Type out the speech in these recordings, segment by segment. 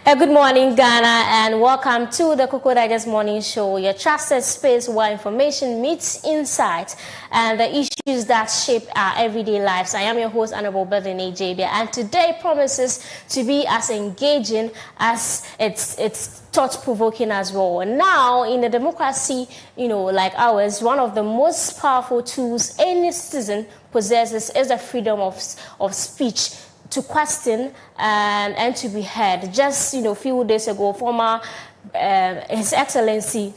Good morning, Ghana, and welcome to the Koko Digest Morning Show, your trusted space where information meets insight and the issues that shape our everyday lives. I am your host, Honorable Bethany Jabia, and today promises to be as engaging as it's thought-provoking as well. Now, in a democracy, like ours, one of the most powerful tools any citizen possesses is the freedom of speech, to question and to be heard. Just a few days ago, former His Excellency,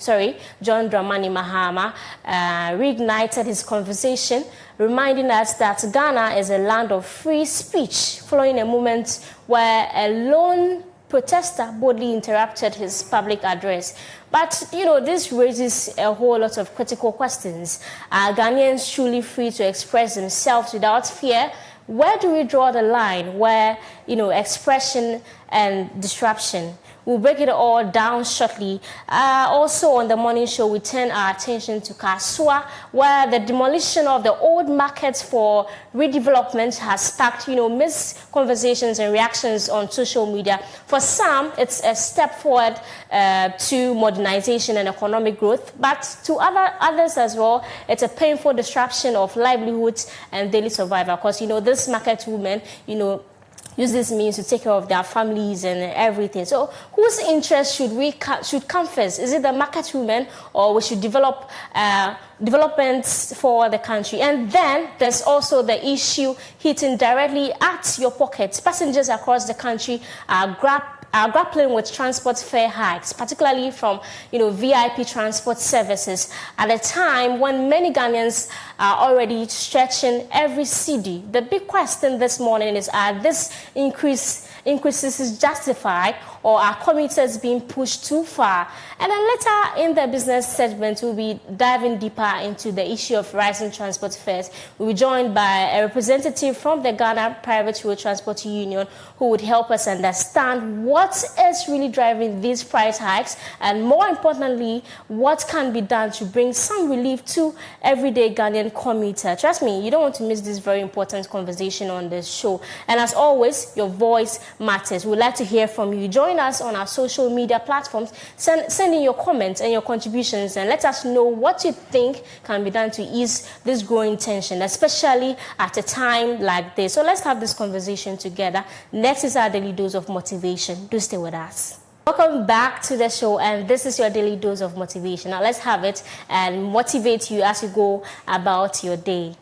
John Dramani Mahama reignited his conversation, reminding us that Ghana is a land of free speech, following a moment where a lone protester boldly interrupted his public address. But, this raises a whole lot of critical questions. Are Ghanaians truly free to express themselves without fear? Where do we draw the line where, expression and disruption? We'll break it all down shortly. Also on the morning show, we turn our attention to Kasua, where the demolition of the old markets for redevelopment has sparked, mixed conversations and reactions on social media. For some, it's a step forward to modernization and economic growth, but to others as well, it's a painful disruption of livelihoods and daily survival. Because, this market women, use this means to take care of their families and everything. So whose interest should come first? Is it the market women, or we should develop developments for the country? And then there's also the issue hitting directly at your pockets. Passengers across the country are grappling with transport fare hikes, particularly from VIP transport services, at a time when many Ghanaians are already stretching every cedi. The big question this morning is: are these increases justified, or are commuters being pushed too far? And then later in the business segment, we'll be diving deeper into the issue of rising transport fares. We'll be joined by a representative from the Ghana Private Road Transport Union who would help us understand what is really driving these price hikes, and more importantly, what can be done to bring some relief to everyday Ghanaian commuter. Trust me, you don't want to miss this very important conversation on this show. And as always, your voice matters. We'd like to hear from you. Join us on our social media platforms. Send in your comments and your contributions, and let us know what you think can be done to ease this growing tension, especially at a time like this. So let's have this conversation together. Next is our daily dose of motivation. Do stay with us. Welcome back to the show, and this is your daily dose of motivation. Now let's have it and motivate you as you go about your day.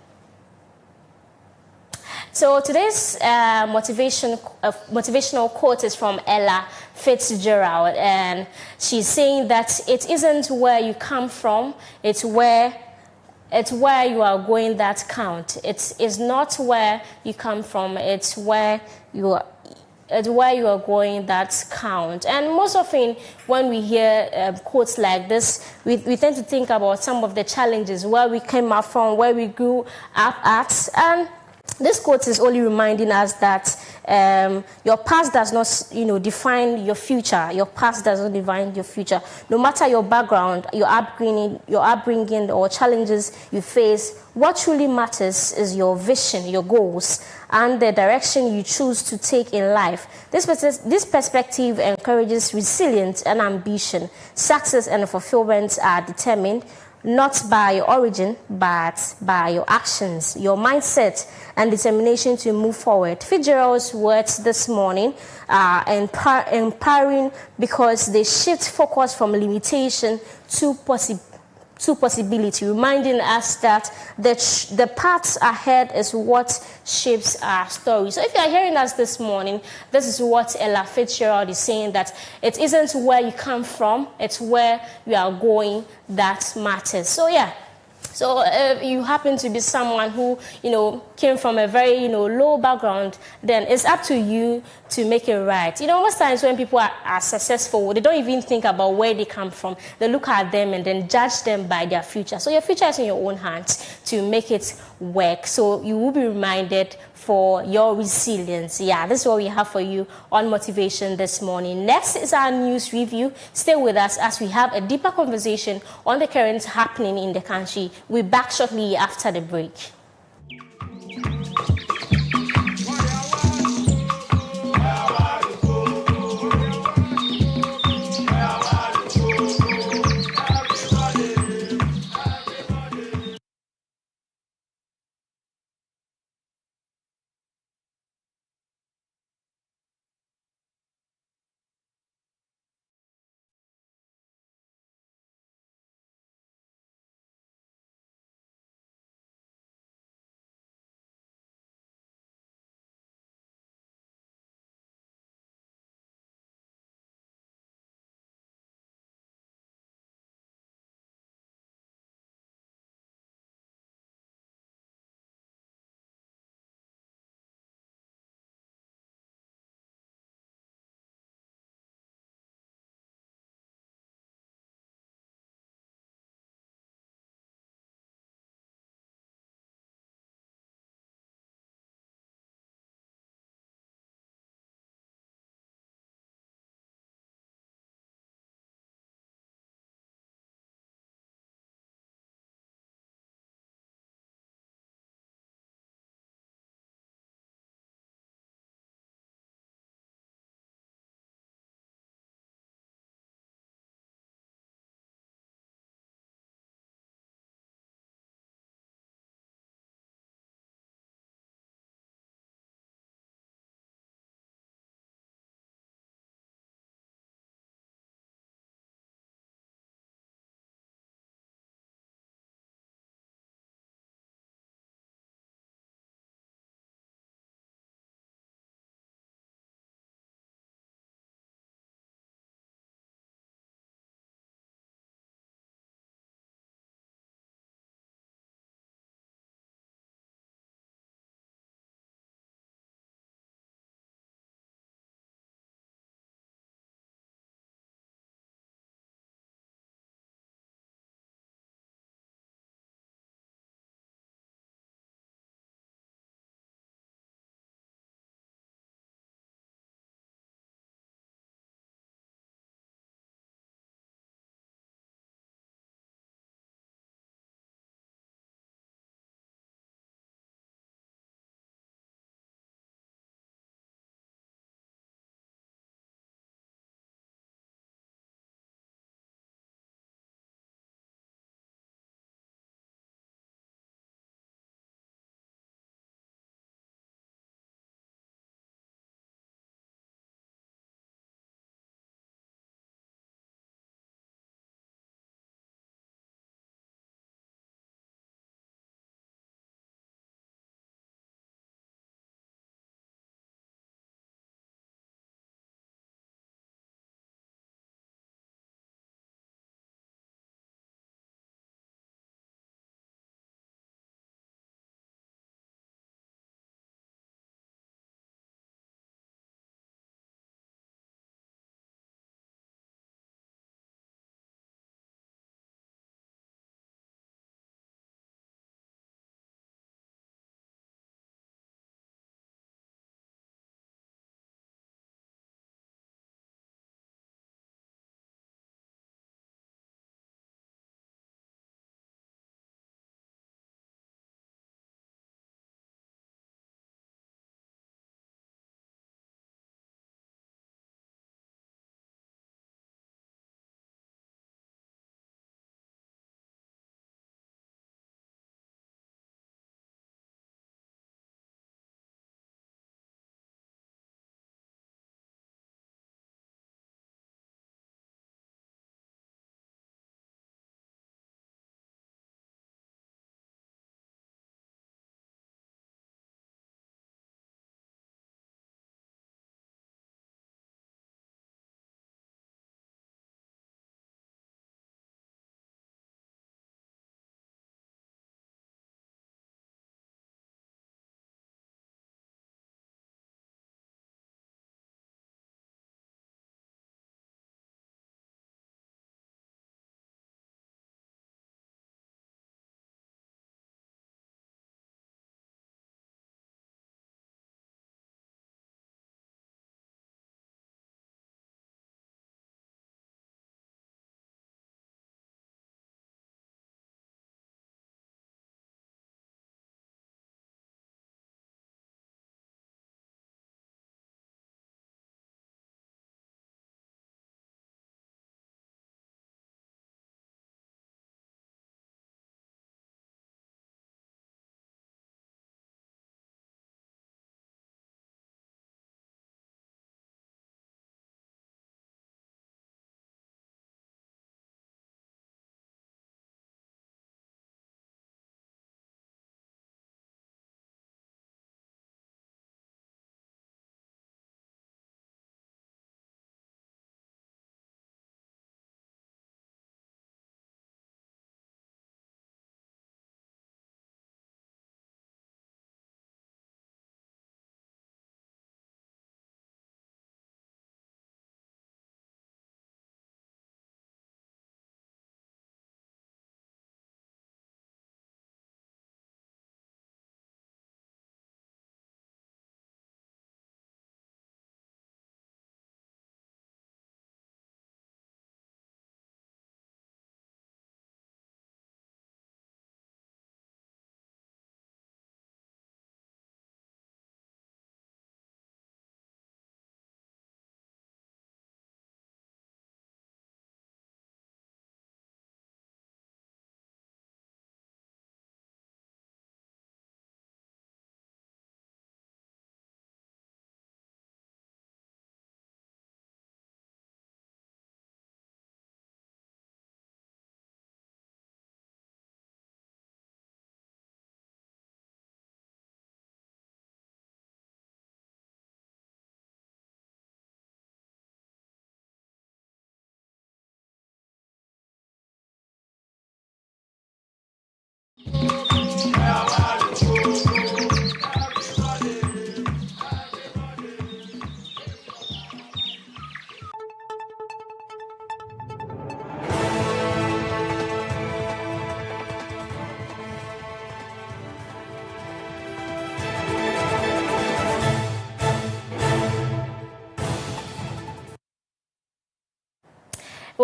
So today's motivational quote is from Ella Fitzgerald, and she's saying that it isn't where you come from, it's where you are going that counts. It's not where you come from, it's where you are going that count. And most often when we hear quotes like this, we tend to think about some of the challenges, where we came up from, where we grew up at. And this quote is only reminding us that your past does not, define your future. Your past doesn't define your future. No matter your background, your upbringing, or challenges you face, what truly matters is your vision, your goals, and the direction you choose to take in life. This perspective encourages resilience and ambition. Success and fulfillment are determined not by your origin, but by your actions, your mindset, and determination to move forward. Fitzgerald's words this morning are empowering because they shift focus from limitation to possibility, reminding us that the path ahead is what shapes our story. So if you are hearing us this morning, this is what Ella Fitzgerald is saying, that it isn't where you come from, it's where you are going that matters. So So if you happen to be someone who, came from a very, low background, then it's up to you to make it right. Most times when people are successful, they don't even think about where they come from. They look at them and then judge them by their future. So your future is in your own hands to make it work. So you will be reminded for your resilience. Yeah, this is what we have for you on motivation this morning. Next is our news review. Stay with us as we have a deeper conversation on the currents happening in the country. We're back shortly after the break.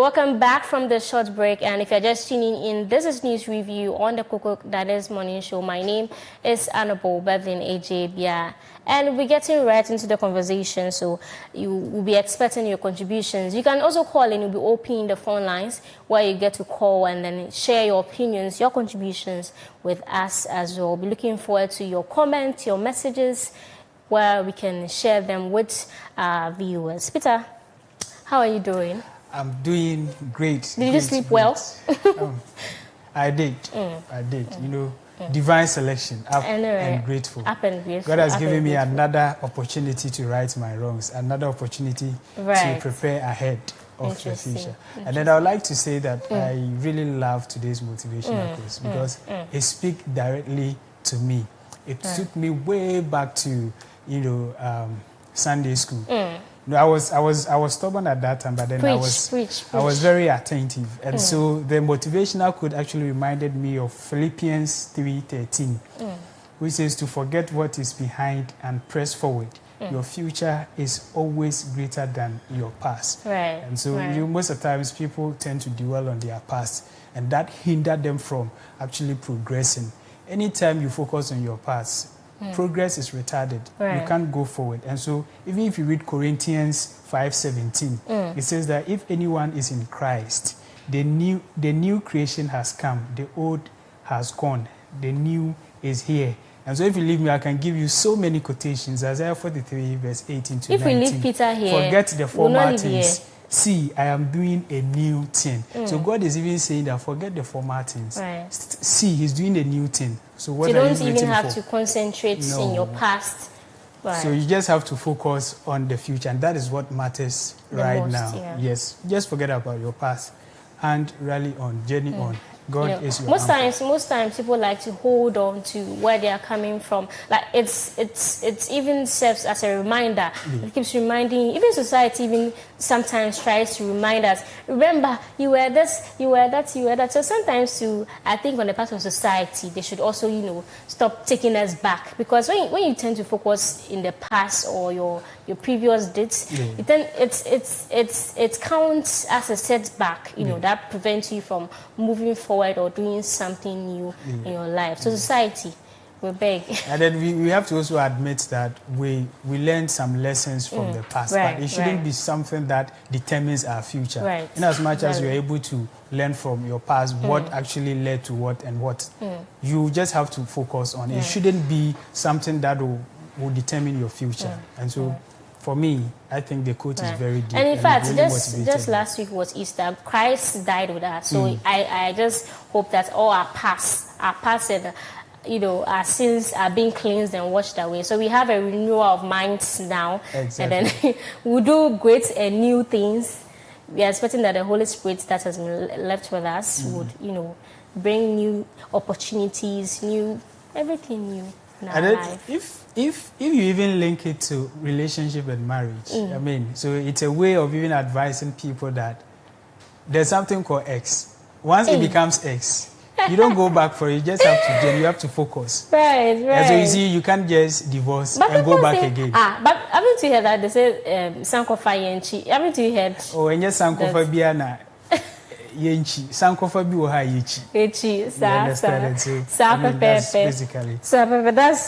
Welcome back from the short break, and if you're just tuning in, this is News Review on the Koko Morning Show. My name is Annabelle Bevin Ajabia, and we're getting right into the conversation, so you will be expecting your contributions. You can also call in, we'll be opening the phone lines where you get to call and then share your opinions, your contributions with us as well. We'll be looking forward to your comments, your messages, where we can share them with our viewers. Peter, how are you doing? I'm doing great. Did you sleep well? I did. I did. You know, divine selection. Up and grateful. Up and grateful. God has given me another opportunity to right my wrongs, another opportunity to prepare ahead of the future. And then I would like to say that I really love today's motivational course because it speaks directly to me. It took me way back to, Sunday school. No, I was stubborn at that time, but then I was very attentive, and so the motivational quote actually reminded me of Philippians 3:13, which says to forget what is behind and press forward. Your future is always greater than your past. Right. And so most of the times people tend to dwell on their past, and that hindered them from actually progressing. Anytime you focus on your past, progress is retarded. You can't go forward. And so even if you read Corinthians 5:17, it says that if anyone is in Christ, the new creation has come, the old has gone, the new is here. And so if you leave me, I can give you so many quotations. Isaiah 43 verse 18 to 19. If we leave Peter here, forget the former things. See, I am doing a new thing. So God is even saying that forget the former things. See, He's doing a new thing. So what you are you don't even have to concentrate in your past. So you just have to focus on the future, and that is what matters right now. Yes, just forget about your past and rally on, journey on. God is your most times people like to hold on to where they are coming from. Like it's even serves as a reminder. It keeps reminding, even society even sometimes tries to remind us, remember you were this, you were that, you were that. So sometimes I think on the part of society they should also stop taking us back, because when you tend to focus in the past or your previous dates, it counts as a setback, that prevents you from moving forward or doing something new in your life. So society, we beg. And then we have to also admit that we learned some lessons from the past, but it shouldn't be something that determines our future. In as much as you're able to learn from your past what actually led to what and what, you just have to focus on it. It shouldn't be something that will determine your future. And so for me, I think the quote is very deep. And in fact, really just last week was Easter. Christ died with us. So I just hope that all our past and our sins are being cleansed and washed away. So we have a renewal of minds now. Exactly. And then we'll do great and new things. We are expecting that the Holy Spirit that has been left with us would, bring new opportunities, everything new in our life. If you even link it to relationship and marriage, I mean, so it's a way of even advising people that there's something called X. Once it becomes X, you don't go back for it. You just have to focus. Right. And so you see, you can't just divorce and go back again. But haven't you heard that they say Sankofa Yenchi? Haven't you heard? Oh, and yes, Sankofa Biana. Yenchi, Sankofa bi oha yechi. Basically. So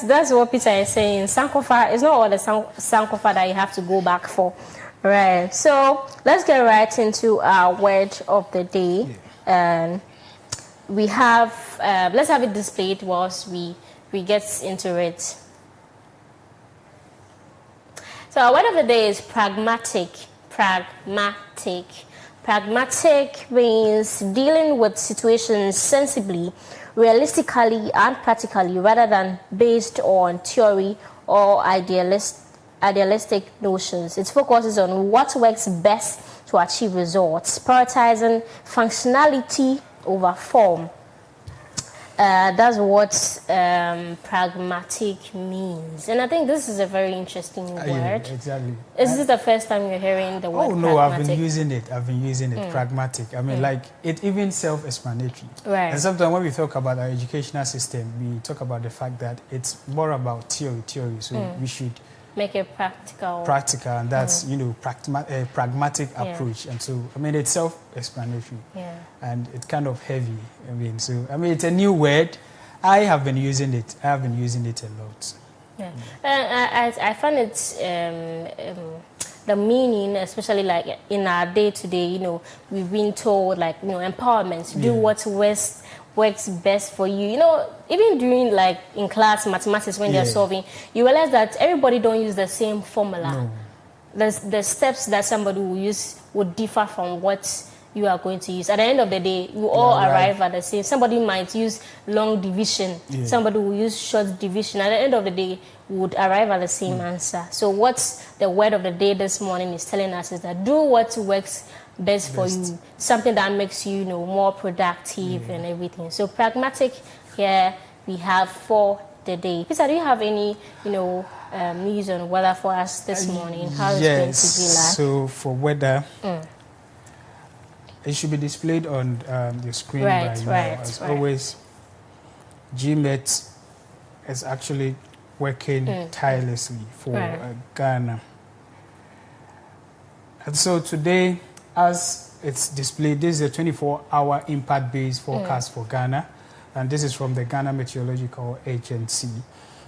that's what Peter is saying. Sankofa is not all the Sankofa that you have to go back for. Right. So let's get right into our word of the day. And we have let's have it displayed whilst we get into it. So our word of the day is pragmatic. Pragmatic means dealing with situations sensibly, realistically, and practically, rather than based on theory or idealistic notions. It focuses on what works best to achieve results, prioritizing functionality over form. That's what pragmatic means. And I think this is a very interesting word. Yeah, exactly. Is this the first time you're hearing the word pragmatic? Oh, no, I've been using it. Pragmatic. I mean, like, it even self-explanatory. Right. And sometimes when we talk about our educational system, we talk about the fact that it's more about theory. So we should Make it practical. Practical, and that's, you know, pragmatic approach. And so, I mean, it's self-explanatory. Yeah. And it's kind of heavy. I mean, so, I mean, it's a new word. I have been using it. I have been using it a lot. Yeah. I find it, the meaning, especially like in our day-to-day, you know, we've been told, like, you know, empowerment, do what works best for you. You know, even during, like, in class mathematics when they're solving, you realize that everybody don't use the same formula. No. The steps that somebody will use would differ from what you are going to use. At the end of the day, you all arrive at the same. Somebody might use long division. Somebody will use short division. At the end of the day, we would arrive at the same answer. So what's the word of the day this morning is telling us is that do what works best for you, something that makes you, you know, more productive and everything. So pragmatic here we have for the day. Peter, do you have any, you know, news on weather for us this morning? How is it going to be like? So for weather, it should be displayed on the screen by now. As always, GMET is actually working tirelessly for Ghana. And so today, as it's displayed, this is a 24-hour impact-based forecast for Ghana, and this is from the Ghana Meteorological Agency.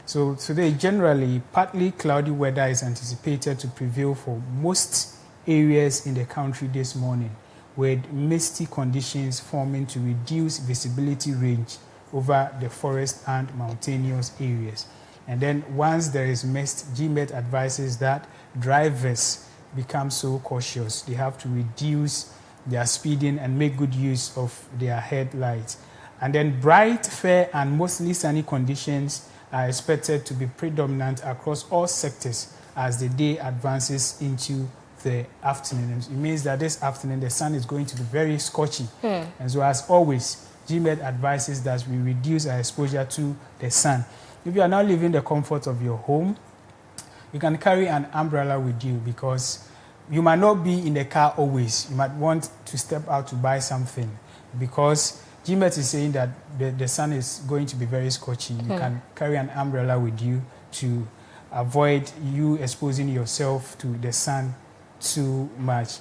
So today, generally, partly cloudy weather is anticipated to prevail for most areas in the country this morning, with misty conditions forming to reduce visibility range over the forest and mountainous areas. And then once there is mist, GMET advises that drivers become so cautious. They have to reduce their speeding and make good use of their headlights. And then bright, fair, and mostly sunny conditions are expected to be predominant across all sectors as the day advances into the afternoon. And it means that this afternoon the sun is going to be very scorching. And so as always, GMET advises that we reduce our exposure to the sun. If you are now leaving the comfort of your home, you can carry an umbrella with you because you might not be in the car always. You might want to step out to buy something because GMET is saying that the sun is going to be very scorching. You can carry an umbrella with you to avoid you exposing yourself to the sun too much.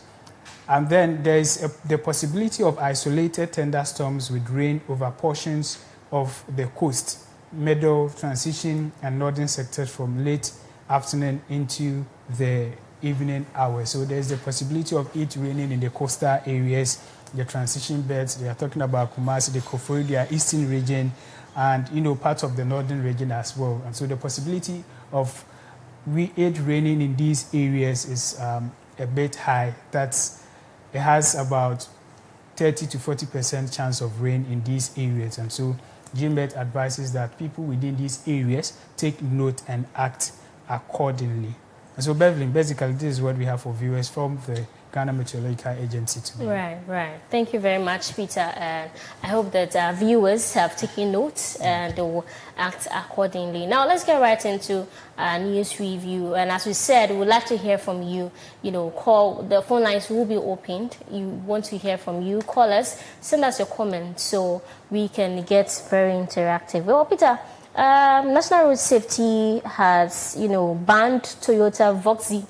And then there is the possibility of isolated thunderstorms with rain over portions of the coast, middle, transition, and northern sectors from late afternoon into the evening hours. So there's the possibility of it raining in the coastal areas, the transition belts. They are talking about Kumasi, the Kofori, the eastern region, and, you know, parts of the northern region as well. And so the possibility of it raining in these areas is a bit high. It has about 30 to 40% chance of rain in these areas. And so GMET advises that people within these areas take note and act accordingly. And so, Beverly, basically, this is what we have for viewers from the Ghana Meteorological Agency today. Right. Thank you very much, Peter. And I hope that our viewers have taken notes and they will act accordingly. Now, let's get right into our news review. And as we said, we would like to hear from you. You know, call. The phone lines will be opened. You want to hear from you. Call us. Send us your comments so we can get very interactive. Well, Peter, National Road Safety has, you know, banned Toyota Voxy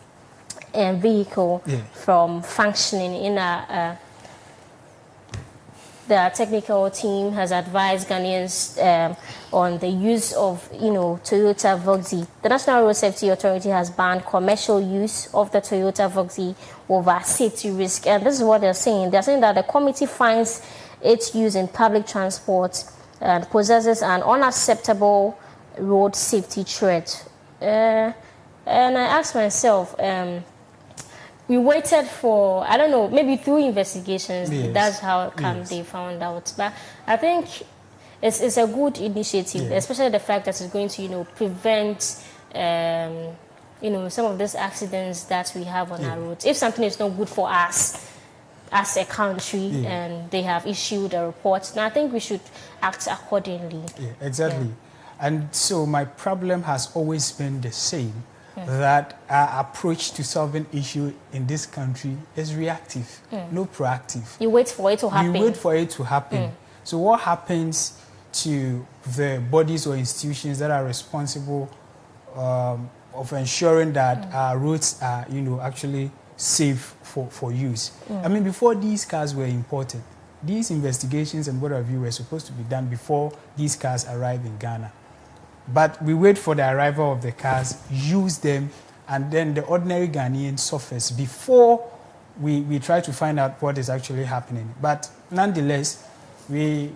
vehicle from functioning in the technical team has advised Ghanaians on the use of, you know, Toyota Voxy. The National Road Safety Authority has banned commercial use of the Toyota Voxy over safety risk. And this is what they're saying. They're saying that the committee finds its use in public transport and possesses an unacceptable road safety threat. And I asked myself, we waited for, I don't know, maybe through investigations, that's how come they found out. But I think it's a good initiative, especially the fact that it's going to, you know, prevent, you know, some of these accidents that we have on our roads. If something is not good for us as a country and they have issued a report, and I think we should act accordingly. Exactly. And so my problem has always been the same. That our approach to solving issue in this country is reactive, no proactive. You wait for it to happen. You wait for it to happen. So what happens to the bodies or institutions that are responsible of ensuring that our roads are, actually safe for use. I mean, before these cars were imported, these investigations and what have you were supposed to be done before these cars arrived in Ghana. But we wait for the arrival of the cars, use them, and then the ordinary Ghanaian suffers before we try to find out what is actually happening. But nonetheless, we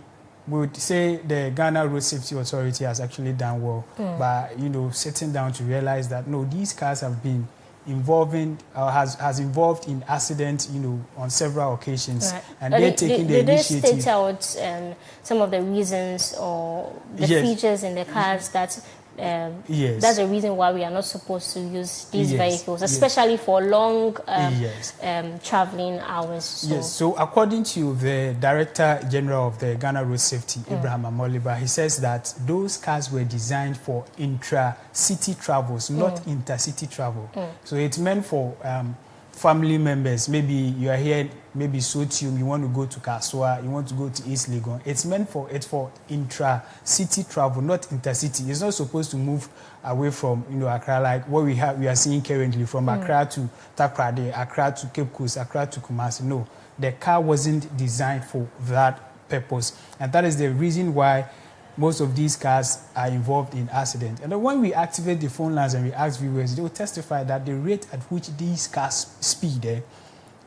would say the Ghana Road Safety Authority has actually done well by, sitting down to realize that, no, these cars have been has involved in accidents, on several occasions, right. and they're taking the initiative. They state out some of the reasons or the features in the cars that that's the reason why we are not supposed to use these vehicles, especially for long traveling hours. So. Yes, so according to the Director General of the Ghana Road Safety, Abraham Amoliba, he says that those cars were designed for intra-city travels, not intercity travel. So it's meant for family members. Maybe you are here, maybe Sotium, you want to go to Kaswa, you want to go to East Legon. It's meant for intra-city travel, not intercity. It's not supposed to move away from Accra, like what we are seeing currently from Accra to Takrade, Accra to Cape Coast, Accra to Kumasi. No, the car wasn't designed for that purpose, and that is the reason why most of these cars are involved in accidents. And then when we activate the phone lines and we ask viewers, they will testify that the rate at which these cars speed,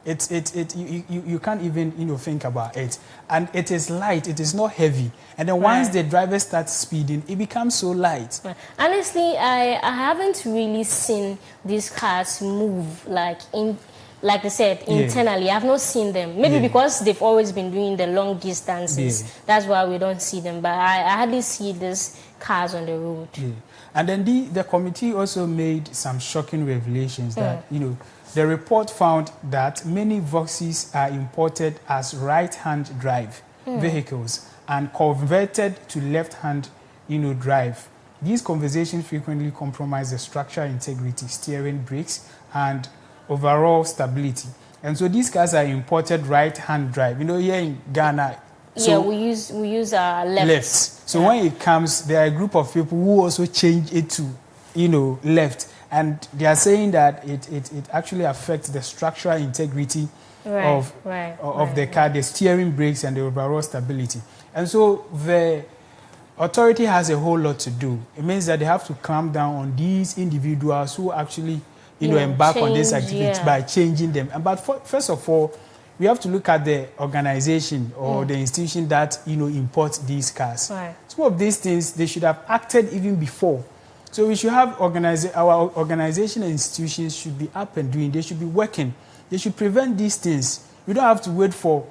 you can't even think about it. And it is light, it is not heavy. And then once the driver starts speeding, it becomes so light. Honestly, I haven't really seen these cars move like they said, internally. I've not seen them. Maybe because they've always been doing the long distances. That's why we don't see them. But I hardly see these cars on the road. And then the committee also made some shocking revelations that, the report found that many Voxes are imported as right-hand drive vehicles and converted to left-hand, drive. These conversations frequently compromise the structural integrity, steering, brakes, and overall stability. And so these cars are imported right-hand drive. Here in Ghana, we use our lefts. So when it comes, there are a group of people who also change it to, left. And they are saying that it actually affects the structural integrity of the car, the steering, brakes, and the overall stability. And so the authority has a whole lot to do. It means that they have to clamp down on these individuals who actually embark on this activity by changing them. But first of all, we have to look at the organization or the institution that imports these cars. Some of these things they should have acted even before. So we should have our organization and institutions should be up and doing. They should be working. They should prevent these things. We don't have to wait for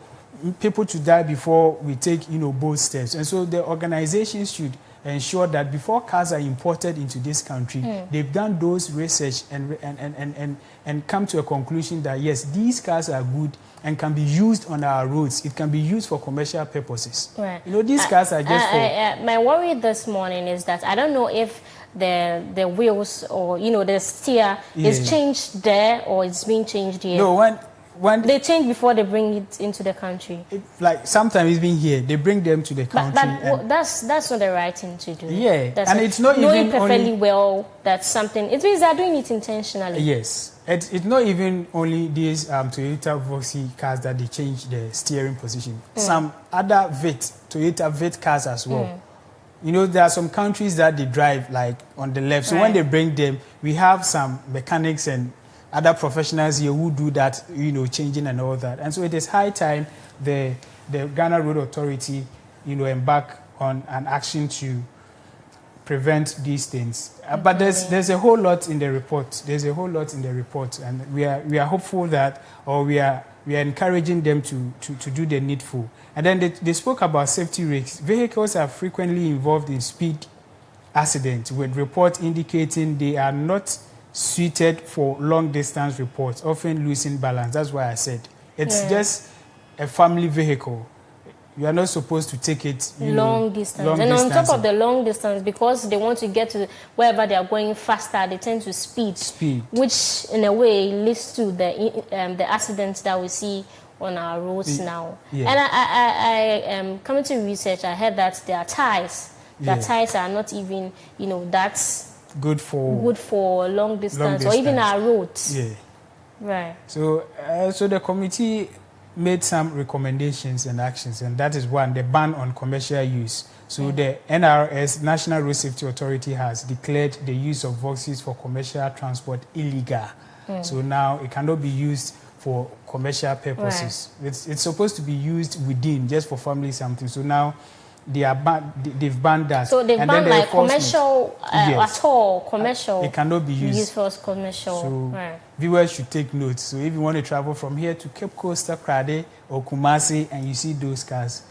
people to die before we take bold steps. And so the organizations should ensure that before cars are imported into this country, they've done those research and come to a conclusion that yes, these cars are good and can be used on our roads. It can be used for commercial purposes. These cars are just for... my worry this morning is that I don't know if the wheels or the steer is changed there or it's being changed here. No, when they change before they bring it into the country. Like sometimes even here, they bring them to the country. But that's not the right thing to do. And it's not knowing even perfectly well that something. It means they're doing it intentionally. Yes, it's not even only these Toyota Voxy cars that they change the steering position. Some other Toyota Vit cars as well. There are some countries that they drive like on the left. So when they bring them, we have some mechanics and other professionals here who do that, changing and all that. And so it is high time the Ghana Road Authority, embark on an action to prevent these things. But there's a whole lot in the report. And we are hopeful that, or we are encouraging them to do the needful. And then they spoke about safety risks. Vehicles are frequently involved in speed accidents, with reports indicating they are not suited for long distance reports, often losing balance. That's why I said it's just a family vehicle. You are not supposed to take it long distance. On top of the long distance, because they want to get to wherever they are going faster, they tend to speed, which in a way leads to the accidents that we see on our roads now. And I am coming to research. I heard that there are tires. The tires are not even that good for long distance or even our roads. Yeah. Right. So, so the committee made some recommendations and actions, and that is one, the ban on commercial use. So the NRS, National Road Safety Authority, has declared the use of Voxes for commercial transport illegal. So now it cannot be used for commercial purposes. Right. It's supposed to be used within, just for family something. So now they've banned that. So they've banned like commercial yes. at all, commercial. It cannot be used for commercial. So viewers should take note. So if you want to travel from here to Cape Coast, Krade, or Kumasi, and you see those cars,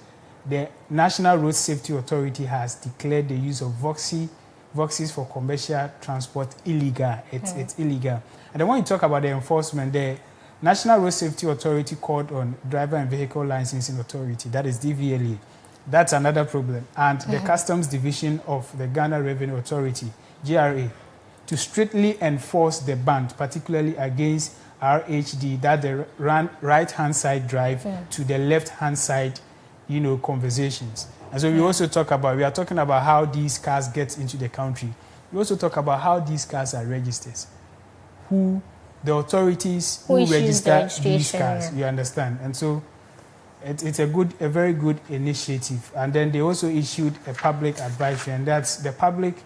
the National Road Safety Authority has declared the use of Voxes for commercial transport illegal. It's illegal. And then when you talk about the enforcement, the National Road Safety Authority called on Driver and Vehicle Licensing Authority, that is DVLA. That's another problem. And the Customs Division of the Ghana Revenue Authority, GRA, to strictly enforce the ban, particularly against RHD, that the right-hand side drive to the left-hand side, conversations. And so we are talking about how these cars get into the country. We also talk about how these cars are registered. The authorities who register these cars, you understand? And so it's a very good initiative. And then they also issued a public advisory, and that's the public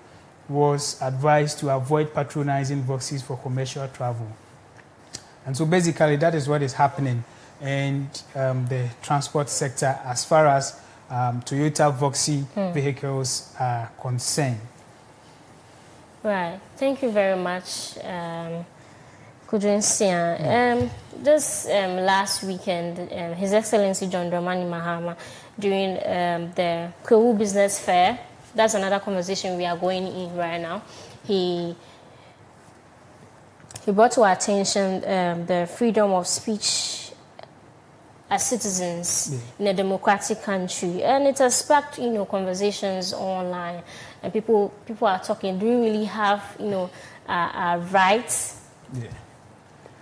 was advised to avoid patronizing Voxes for commercial travel. And so basically that is what is happening in the transport sector as far as Toyota Voxy vehicles are concerned. Right. Thank you very much, Kudrin Sian. Just last weekend, His Excellency John Dramani Mahama, during the Koko Business Fair, that's another conversation we are going in right now, he brought to our attention the freedom of speech as citizens in a democratic country, and it has sparked conversations online, and people are talking, do we really have our rights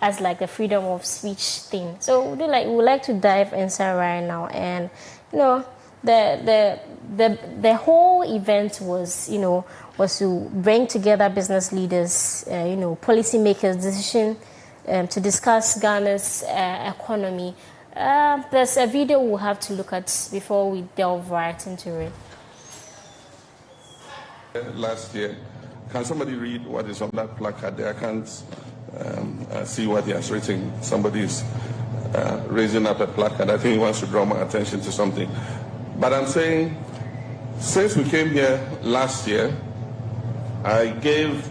as like the freedom of speech thing? So we would like to dive inside right now, and the whole event was to bring together business leaders, policymakers, decision to discuss Ghana's economy. There's a video we'll have to look at before we delve right into it. Last year, can somebody read what is on that placard there? I can't see what he has written. Somebody is raising up a placard. I think he wants to draw my attention to something. But I'm saying, since we came here last year, I gave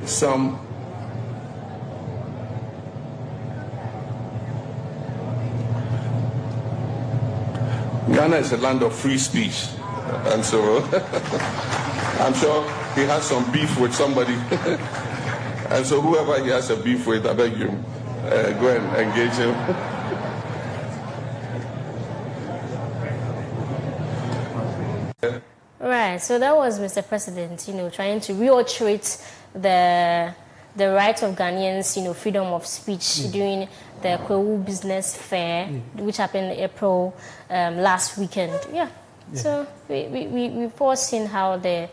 some Ghana is a land of free speech, and so I'm sure he has some beef with somebody. And so whoever he has a beef with, I beg you, go and engage him. Right, so that was Mr. President, trying to reiterate the right of Ghanaians, freedom of speech during the Koko Business Fair, which happened in April last weekend. So we've all seen how the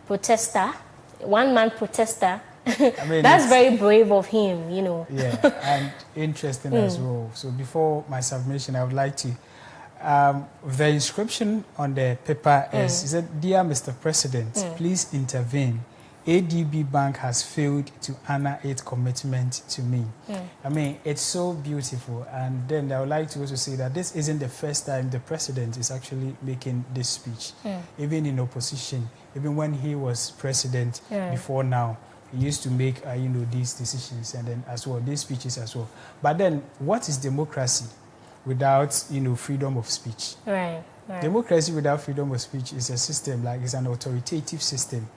protester, one-man protester, that's very brave of him, Yeah, and interesting as well. So before my submission, I would like to, the inscription on the paper is, it said, "Dear Mr. President, please intervene. ADB Bank has failed to honor its commitment to me." It's so beautiful. And then I would like to also say that this isn't the first time the president is actually making this speech. Even in opposition, even when he was president before now, he used to make these decisions, and then as well these speeches as well. But then, what is democracy without freedom of speech? Right. Democracy without freedom of speech is a system, it's an authoritative system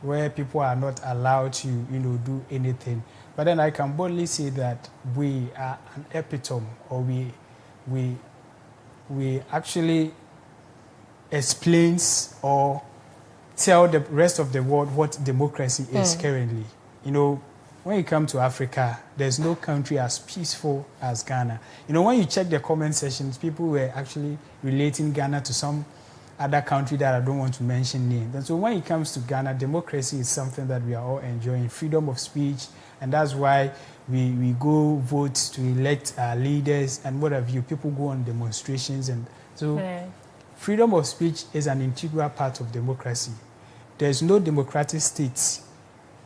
where people are not allowed to do anything. But then I can boldly say that we are an epitome, or we actually explains or tell the rest of the world what democracy is currently. When you come to Africa, there's no country as peaceful as Ghana. When you check the comment sections, people were actually relating Ghana to some other country that I don't want to mention names. And so when it comes to Ghana, democracy is something that we are all enjoying, freedom of speech, and that's why we go vote to elect our leaders and what have you. People go on demonstrations, and so freedom of speech is an integral part of democracy. There's no democratic state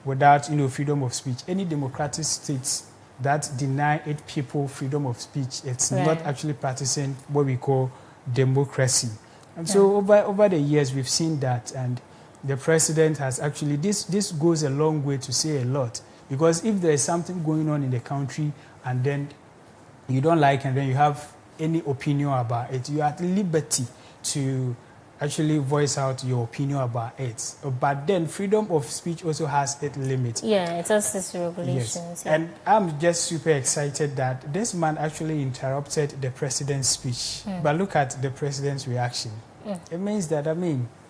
without, freedom of speech. Any democratic states that deny its people freedom of speech, it's not actually practicing what we call democracy. And so over the years, we've seen that, and the president has actually, this goes a long way to say a lot, because if there is something going on in the country and then you don't like and then you have any opinion about it, you are at liberty to actually voice out your opinion about it. But then freedom of speech also has its limits. Yeah, it has its regulations. Yes. Yeah. And I'm just super excited that this man actually interrupted the president's speech. But look at the president's reaction. It means that,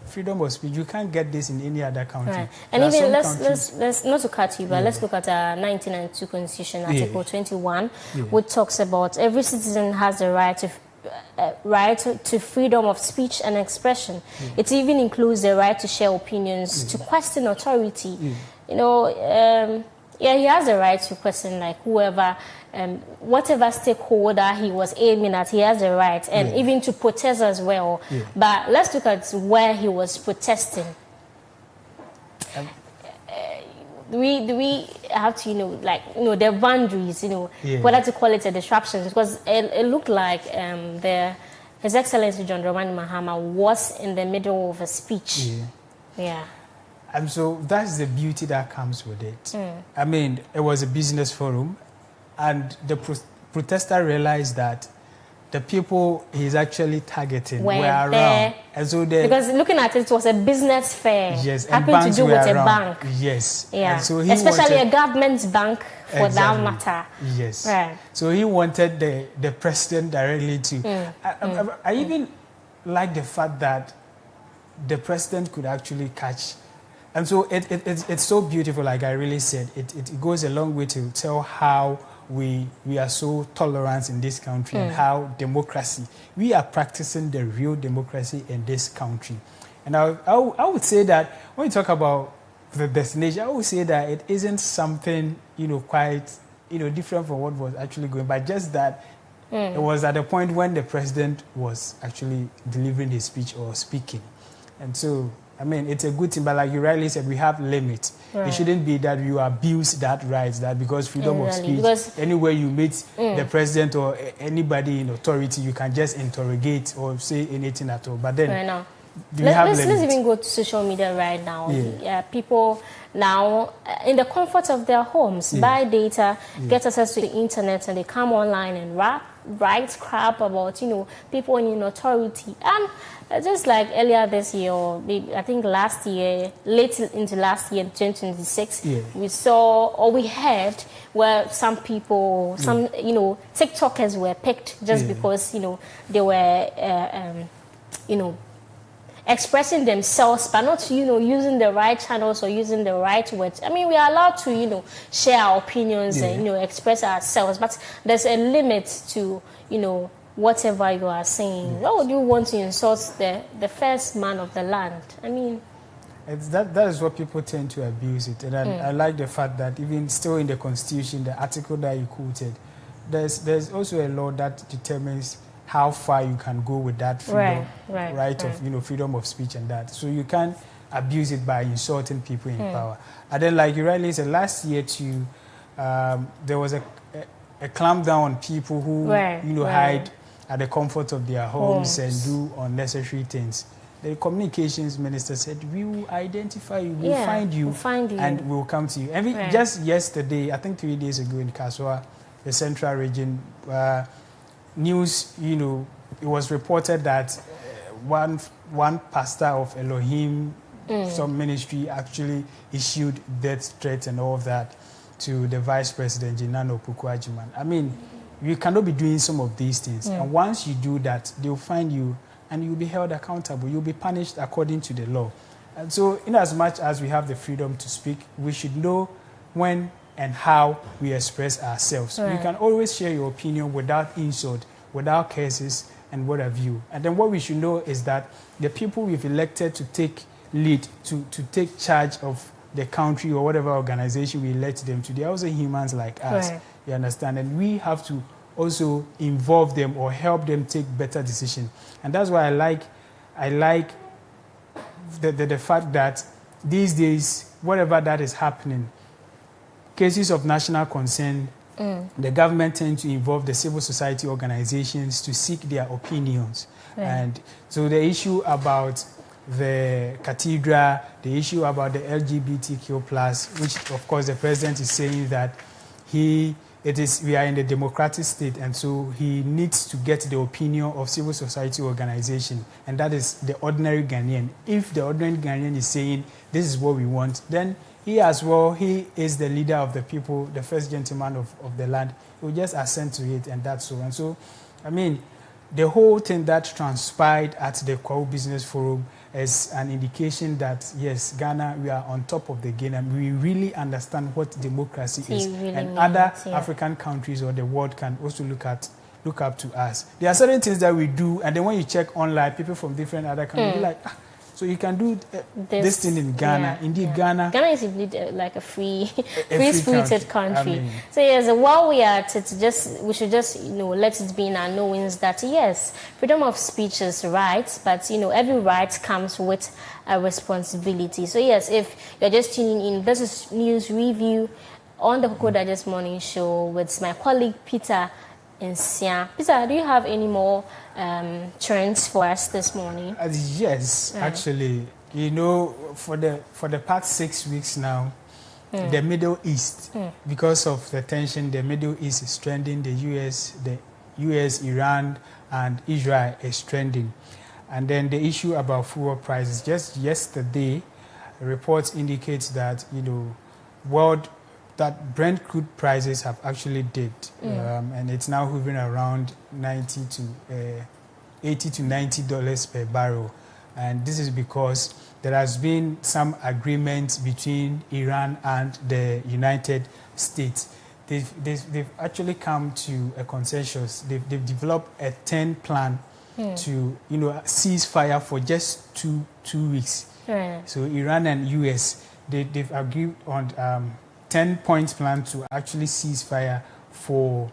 freedom of speech, you can't get this in any other country. Right. And even let's not to cut you, but let's look at our 1992 Constitution, Article 21, which talks about every citizen has the right to freedom of speech and expression. It even includes the right to share opinions, to question authority. He has the right to question like whoever, whatever stakeholder he was aiming at, he has the right, and even to protest as well. But let's look at where he was protesting. Do we have to, the boundaries, whether to call it a disruption? Because it looked like His Excellency John Dramani Mahama was in the middle of a speech. And so that's the beauty that comes with it. It was a business forum, and the protester realized that the people he's actually targeting were around. And so because looking at it, it was a business fair. Yes, having to do with a bank. Yes. Yeah. And so especially a government bank for that matter. Yes. Right. So he wanted the president directly to. I even like the fact that the president could actually catch. And so it's so beautiful, like I really said. It goes a long way to tell how we are so tolerant in this country and how democracy, we are practicing the real democracy in this country. And I would say that when you talk about the destination, I would say that it isn't something, quite, different from what was actually going, but just that it was at the point when the president was actually delivering his speech or speaking. And so, it's a good thing, but like you rightly said, we have limits. It shouldn't be that you abuse that right, that because freedom of speech, anywhere you meet the president or anybody in authority, you can just interrogate or say anything at all. But then, let's even go to social media right now. People now, in the comfort of their homes, buy data, get access to the internet, and they come online and write crap about, people in authority. And just like earlier this year, or maybe, I think last year, late into last year, 2026, we saw or we heard where some people, some, TikTokers were picked just because, they were, expressing themselves, but not, using the right channels or using the right words. We are allowed to, share our opinions and, express ourselves, but there's a limit to, whatever you are saying. Why would you want to insult the first man of the land? That is what people tend to abuse it. And I like the fact that even still in the Constitution, the article that you quoted, there's also a law that determines how far you can go with that freedom, right of freedom of speech and that. So you can't abuse it by insulting people in power. And then, like you rightly said, last year too, there was a clampdown on people who hide at the comfort of their homes and do unnecessary things. The communications minister said, "We will identify you, we'll find you, and we'll come to you." And just yesterday, I think 3 days ago in Kaswa, the central region. News, it was reported that one pastor of Elohim, some ministry, actually issued death threats and all of that to the Vice President, Jinano Pukuajiman. You cannot be doing some of these things. And once you do that, they'll find you and you'll be held accountable. You'll be punished according to the law. And so, in as much as we have the freedom to speak, we should know when and how we express ourselves. You can always share your opinion without insult, without curses, and what have you. And then what we should know is that the people we've elected to take lead, to take charge of the country or whatever organization we elect them to, they're also humans like us. Right. You understand? And we have to also involve them or help them take better decisions. And that's why I like the fact that these days, whatever that is happening, cases of national concern, the government tends to involve the civil society organizations to seek their opinions. And so the issue about the cathedral, the issue about the LGBTQ+, which of course the president is saying that we are in a democratic state, and so he needs to get the opinion of civil society organization, and that is the ordinary Ghanaian. If the ordinary Ghanaian is saying this is what we want, then he as well, he is the leader of the people, the first gentleman of the land. He will just assent to it, and that's so. And so, I mean, the whole thing that transpired at the Koko Business Forum is an indication that, yes, Ghana, we are on top of the game, and we really understand what democracy is. Really and other African countries or the world can also look up to us. There are certain things that we do, and then when you check online, people from different other countries be like, so you can do this thing in Ghana. Indeed, Ghana is indeed like a free-spirited country. I mean, so yes, while we are we should just let it be in our knowings that yes, freedom of speech is right, but every right comes with a responsibility. So yes, if you're just tuning in, this is news review on the Koko Digest Morning Show with my colleague Peter Nsia. Peter, do you have any more trends for us this morning? Yes, actually, for the past 6 weeks now, the Middle East, because of the tension, the Middle East is trending. The US, Iran, and Israel is trending. And then the issue about fuel prices. Just yesterday, reports indicate that that Brent crude prices have actually dipped, and it's now hovering around $80 to $90 per barrel. And this is because there has been some agreement between Iran and the United States. They've actually come to a consensus. They've developed a 10 plan to cease fire for just two weeks. So Iran and US, they've agreed on 10-point plan to actually cease fire for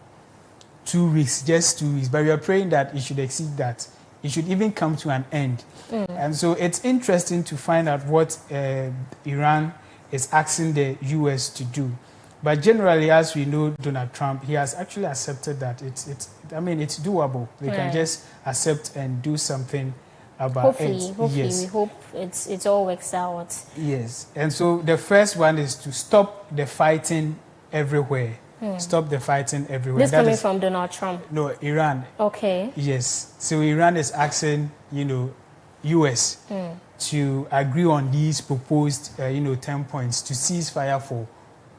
2 weeks, just 2 weeks. But we are praying that it should exceed that. It should even come to an end. And so it's interesting to find out what Iran is asking the US to do. But generally, as we know, Donald Trump, he has actually accepted that it's doable. They can just accept and do something about it. Hopefully, we hope it all works out. Yes, and so the first one is to stop the fighting everywhere. Stop the fighting everywhere. This coming from Donald Trump? No, Iran. Okay. Yes, so Iran is asking, US to agree on these proposed, 10 points to cease fire for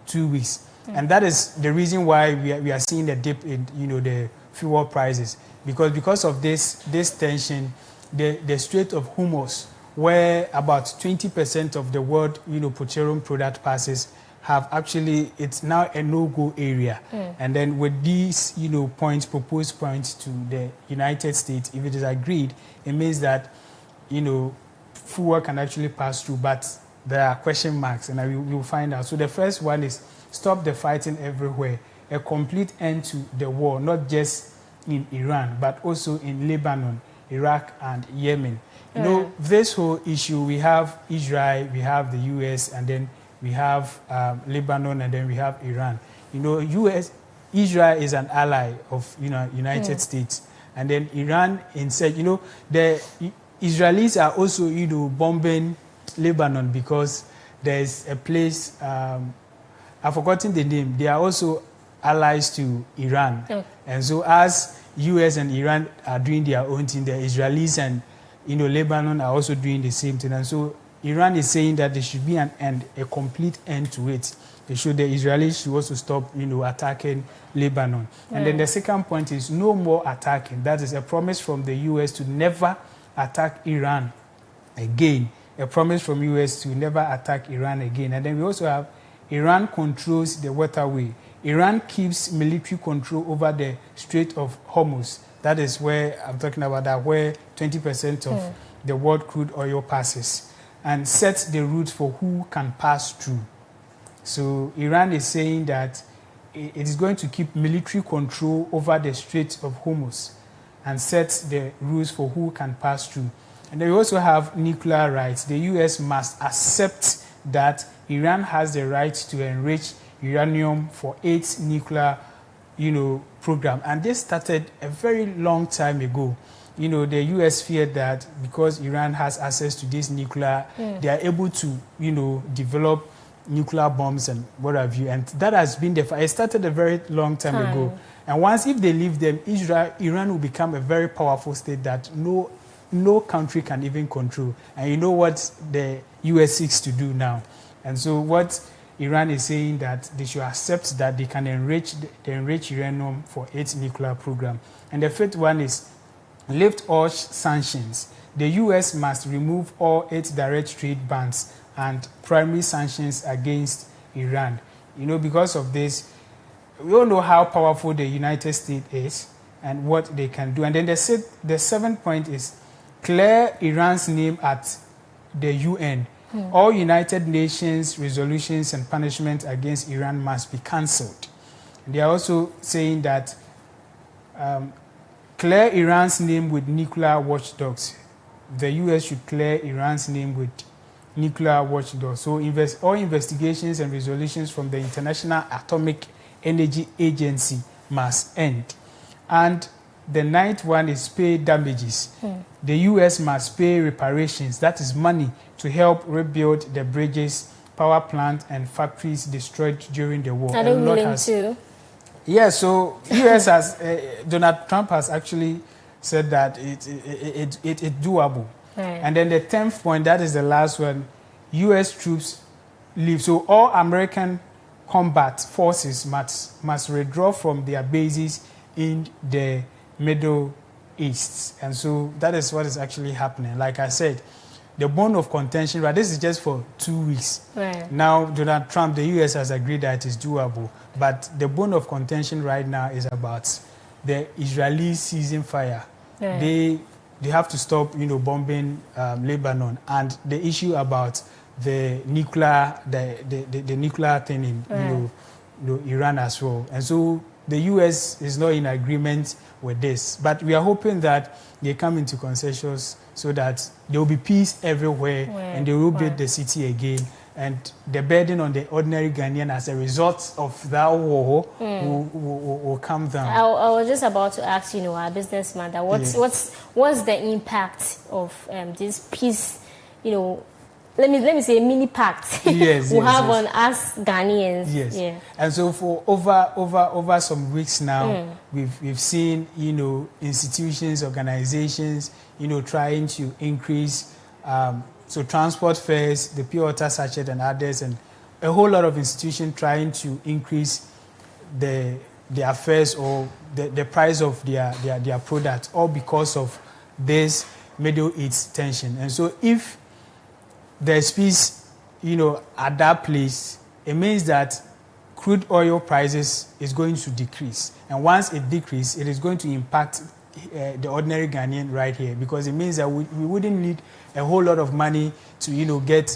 2 weeks. And that is the reason why we are seeing a dip in, the fuel prices. Because of this tension, the Strait of Hormuz, where about 20% of the world, petroleum product passes, have actually, it's now a no-go area. And then with these, proposed points to the United States, if it is agreed, it means that, fuel can actually pass through, but there are question marks, and we will find out. So the first one is stop the fighting everywhere, a complete end to the war, not just in Iran, but also in Lebanon, Iraq, and Yemen. This whole issue, we have Israel, we have the US, and then we have Lebanon, and then we have Iran. Israel is an ally of United States, and then Iran instead. The Israelis are also bombing Lebanon because there's a place I've forgotten the name. They are also allies to Iran, and so as US and Iran are doing their own thing, the Israelis and Lebanon are also doing the same thing, and so Iran is saying that there should be an end, a complete end to it. The Israelis should also stop, attacking Lebanon. And then the second point is no more attacking. That is a promise from the US to never attack Iran again. A promise from US to never attack Iran again. And then we also have Iran controls the waterway. Iran keeps military control over the Strait of Hormuz. That is where I'm talking about that, where 20% of the world crude oil passes, and sets the route for who can pass through. So Iran is saying that it is going to keep military control over the Strait of Hormuz and sets the rules for who can pass through. And they also have nuclear rights. The U.S. must accept that Iran has the right to enrich uranium for its nuclear, program. And this started a very long time ago. The U.S. feared that because Iran has access to this nuclear, they are able to, develop nuclear bombs and what have you. And that has been it started a very long time ago. And if they leave them, Iran will become a very powerful state that no country can even control. And you know what the U.S. seeks to do now. And so what Iran is saying that they should accept that they can enrich uranium for its nuclear program. And the fifth one is lift all sanctions. The U.S. must remove all its direct trade bans and primary sanctions against Iran. Because of this, we all know how powerful the United States is and what they can do. And then the seventh point is clear Iran's name at the UN. All United Nations resolutions and punishments against Iran must be cancelled. They are also saying that clear Iran's name with nuclear watchdogs. The U.S. should clear Iran's name with nuclear watchdogs. So all investigations and resolutions from the International Atomic Energy Agency must end. And the ninth one is pay damages. The U.S. must pay reparations, that is money, to help rebuild the bridges, power plant, and factories destroyed during the war. Are they willing to? Yeah, so U.S. has, Donald Trump has actually said that it's doable. Right. And then the 10th point, that is the last one, U.S. troops leave. So all American combat forces must withdraw from their bases in the Middle East. And so that is what is actually happening. Like I said, the bone of contention, right, this is just for 2 weeks. Right. Now, Donald Trump, the U.S. has agreed that it is doable. But the bone of contention right now is about the Israeli ceasing fire. Right. They have to stop, bombing Lebanon, and the issue about the nuclear, the nuclear thing in Iran as well. And so the U.S. is not in agreement with this, but we are hoping that they come into consensus so that there will be peace everywhere and they will build the city again. And the burden on the ordinary Ghanaian as a result of that war will come down. I was just about to ask, our businessman, that what's the impact of this peace, let me say mini pact we have on us Ghanaians. Yes. Yeah. And so for over some weeks now, we've seen, institutions, organizations, trying to increase so transport fares, the pure water sachet and others, and a whole lot of institutions trying to increase their fares or the price of their products, all because of this Middle East tension. And so if there's peace, at that place, it means that crude oil prices is going to decrease. And once it decreases, it is going to impact the ordinary Ghanaian right here, because it means that we wouldn't need a whole lot of money to, get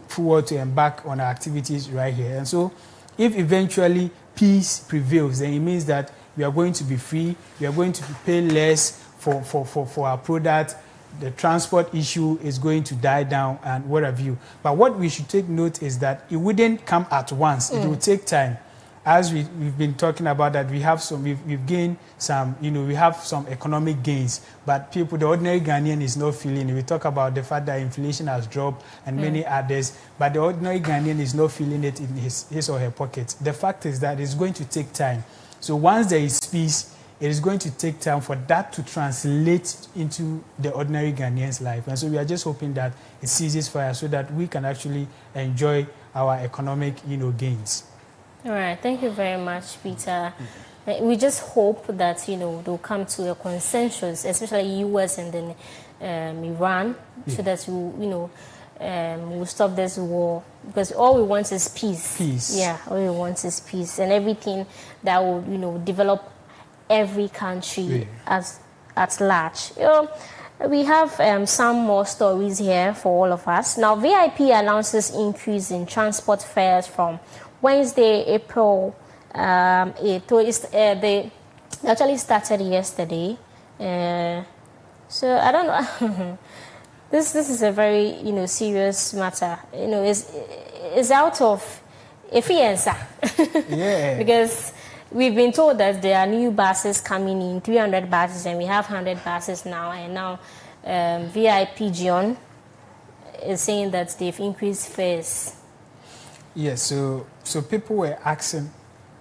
forward to embark on our activities right here. And so if eventually peace prevails, then it means that we are going to be free, we are going to pay less for our product, the transport issue is going to die down and what have you. But what we should take note is that it wouldn't come at once. It will take time. As we've been talking about that, we've gained some, we have some economic gains, but the ordinary Ghanaian is not feeling it. We talk about the fact that inflation has dropped and many others, but the ordinary Ghanaian is not feeling it in his or her pocket. The fact is that it's going to take time. So once there is peace, it is going to take time for that to translate into the ordinary Ghanaian's life. And so we are just hoping that it ceases fire so that we can actually enjoy our economic, gains. All right. Thank you very much, Peter. We just hope that, they'll come to a consensus, especially U.S. and then Iran, so that we'll stop this war. Because all we want is peace. Peace. Yeah, all we want is peace. And everything that will, develop every country at large. You know, we have some more stories here for all of us. Now, VIP announces increase in transport fares from Wednesday, April 8th. They actually started yesterday. So I don't know. This is a very serious matter. It's out of efficiency. Yeah. Because we've been told that there are new buses coming in, 300 buses, and we have 100 buses now. And now VIP John is saying that they've increased fares. Yes. So people were asking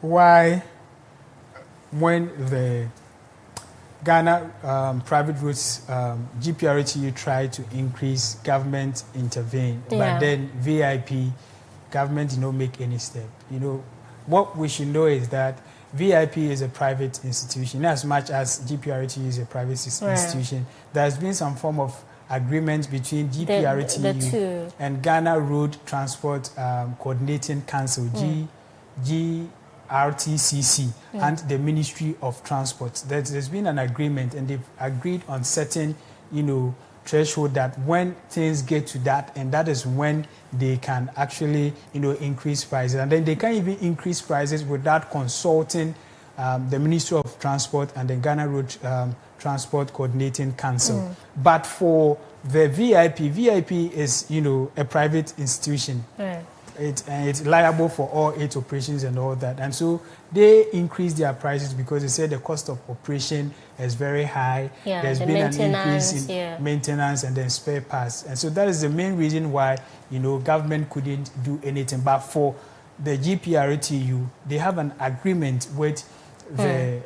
why, when the Ghana private roads GPRTU tried to increase, government intervened, but then VIP government did not make any step. What we should know is that VIP is a private institution. As much as GPRTU is a private institution, there's been some form of agreement between GPRTU and Ghana Road Transport Coordinating Council, GRTCC, and the Ministry of Transport. There's been an agreement, and they've agreed on certain, threshold that when things get to that, and that is when they can actually, increase prices. And then they can even increase prices without consulting the Ministry of Transport and the Ghana Road Transport Coordinating Council. But for the VIP is, a private institution. It's liable for all its operations and all that. And so they increased their prices because they said the cost of operation is very high. There's been an increase in maintenance and then spare parts. And so that is the main reason why, government couldn't do anything. But for the GPRTU, they have an agreement with the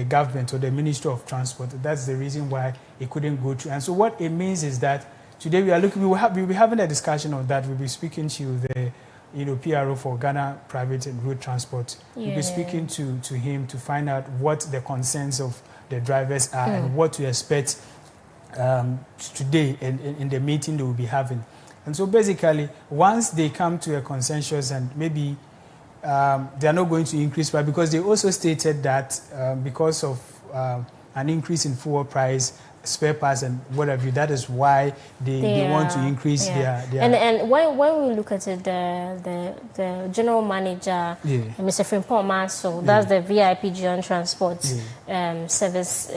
government or the Ministry of Transport. That's the reason why it couldn't go through. And so what it means is that today we'll be having a discussion on that. We'll be speaking to the PRO for Ghana Private and Road Transport. We'll be speaking to him to find out what the concerns of the drivers are and what to expect today in the meeting they will be having. And so basically, once they come to a consensus and maybe they are not going to increase price, because they also stated that because of an increase in fuel price, spare parts and whatever, that is why they want to increase their and when we look at it, the general manager, Mr. Frimpong Manso, that's the VIP John Transport Service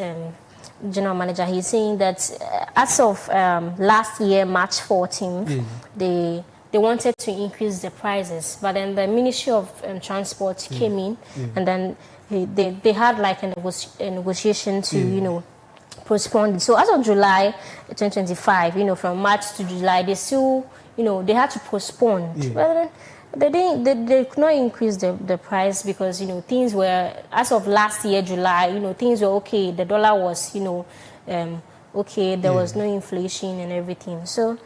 general manager, he's saying that as of last year, March 14th, they wanted to increase the prices, but then the Ministry of Transport came in, and then they had like a negotiation to postponed. So as of July 2025, from March to July, they still, they had to postpone. But they could not increase the price because, things were, as of last year, July, things were okay. The dollar was, okay. There was no inflation and everything. So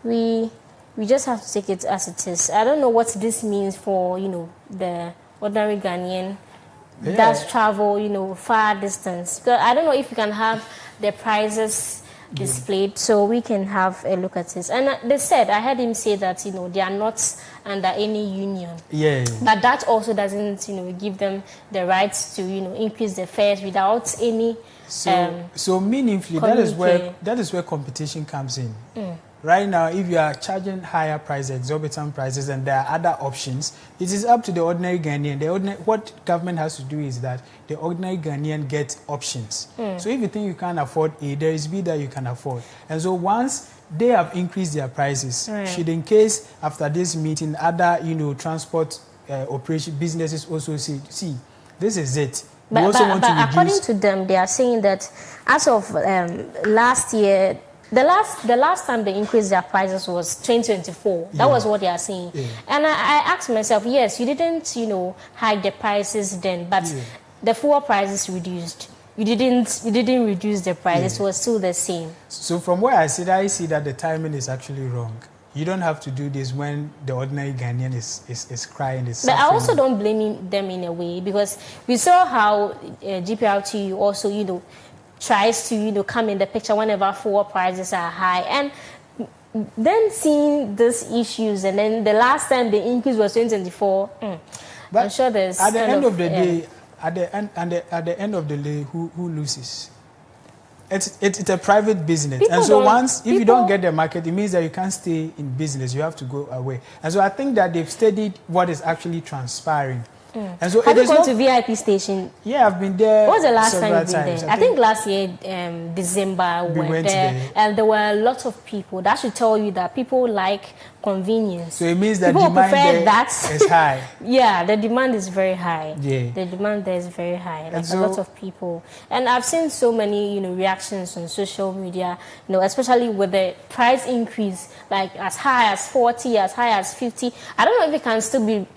we just have to take it as it is. I don't know what this means for, the ordinary Ghanaian does travel, far distance. But I don't know if you can have the prices displayed so we can have a look at this. And they said, I heard him say that, they are not under any union. But that also doesn't, give them the rights to, increase the fares without any... So meaningfully, that is where competition comes in. Right now, if you are charging higher prices, exorbitant prices, and there are other options, it is up to the ordinary Ghanaian. What government has to do is that the ordinary Ghanaian gets options. So if you think you can't afford A, there is B that you can afford. And so once they have increased their prices, should in case after this meeting, other transport operation businesses also say, see, this is it. But according to them, they are saying that as of last year, the last time they increased their prices was 2024. That was what they are saying. And I asked myself, yes, you didn't, hike the prices then, but the fuel prices reduced. You didn't reduce the price. It was still the same. So from where I see that the timing is actually wrong. You don't have to do this when the ordinary Ghanaian is crying. But I also don't blame them in a way, because we saw how GPRTU also, tries to, come in the picture whenever fuel prices are high. And then seeing these issues, and then the last time the increase was 2024, but I'm sure there's... At the end of the day, at the end of the day, who loses? It's a private business. People and so if you don't get the market, it means that you can't stay in business. You have to go away. And so I think that they've studied what is actually transpiring. And so have you gone to VIP station? Yeah, I've been there. What was the last time you've been times. there? I think last year, December, we went there, and there were a lot of people. That should tell you that people like convenience. So it means that people demand prefer that is high. Yeah, the demand is very high. Yeah, the demand there is very high. Like a lot of people, and I've seen so many reactions on social media. Especially with the price increase, like as high as 40, as high as 50. I don't know if it can still be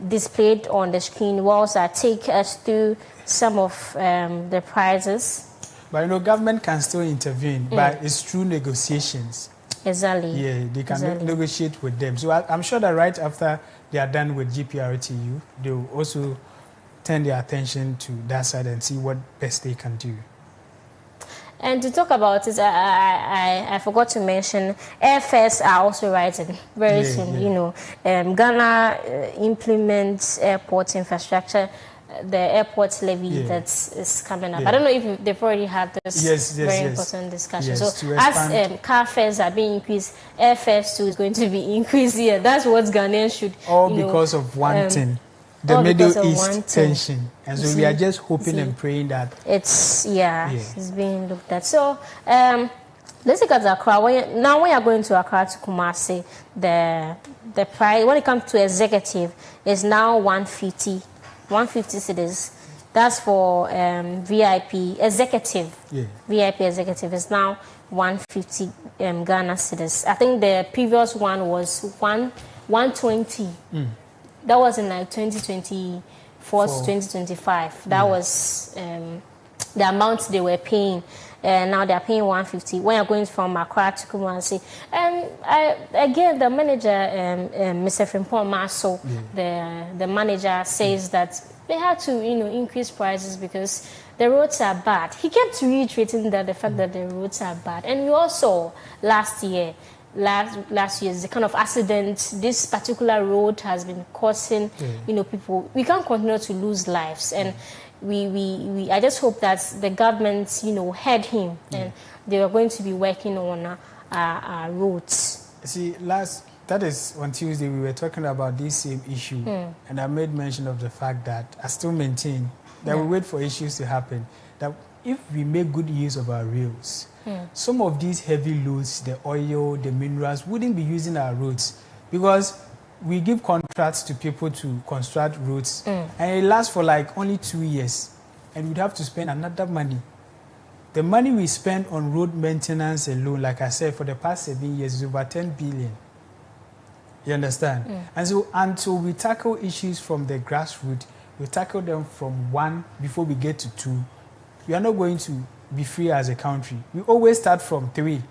displayed on the screen whilst I take us through some of the prices. But government can still intervene, but it's through negotiations. Exactly. Yeah, they can negotiate with them. So I'm sure that right after they are done with GPRTU, they will also turn their attention to that side and see what best they can do. And to talk about it, I forgot to mention airfares are also rising very soon. Ghana implements airport infrastructure, the airport levy that is coming up. I don't know if they've already had this very important discussion. So as car fares are being increased, airfares too is going to be increased here. That's what Ghanaians should. All because of one thing. The Middle East tension. And so we are just hoping and praying that it's being looked at. So let's look at Accra. When you are going to Accra to Kumasi, the price when it comes to executive is now 150 cedis. That's for VIP executive. VIP executive is now 150 Ghana cedis. I think the previous one was 120. That was in like 2024 to 2025. That was the amount they were paying. Now they are paying 150 when you're going from Accra to Kumasi. And again, the manager, Mr. Frimpong Maso, the manager says that they had to, increase prices because the roads are bad. He kept reiterating that the fact that the roads are bad. And we also last year's the kind of accident this particular road has been causing people. We can't continue to lose lives, and I just hope that the government heard him and they are going to be working on our roads. See, that is on Tuesday we were talking about this same issue, and I made mention of the fact that I still maintain that we wait for issues to happen, that if we make good use of our rails, some of these heavy loads, the oil, the minerals, wouldn't be using our roads, because we give contracts to people to construct roads, and it lasts for like only 2 years, and we'd have to spend another money. The money we spend on road maintenance alone, like I said, for the past 7 years is over 10 billion. You understand? And so until we tackle issues from the grassroots, we tackle them from 1 before we get to 2, we are not going to be free as a country. We always start from 3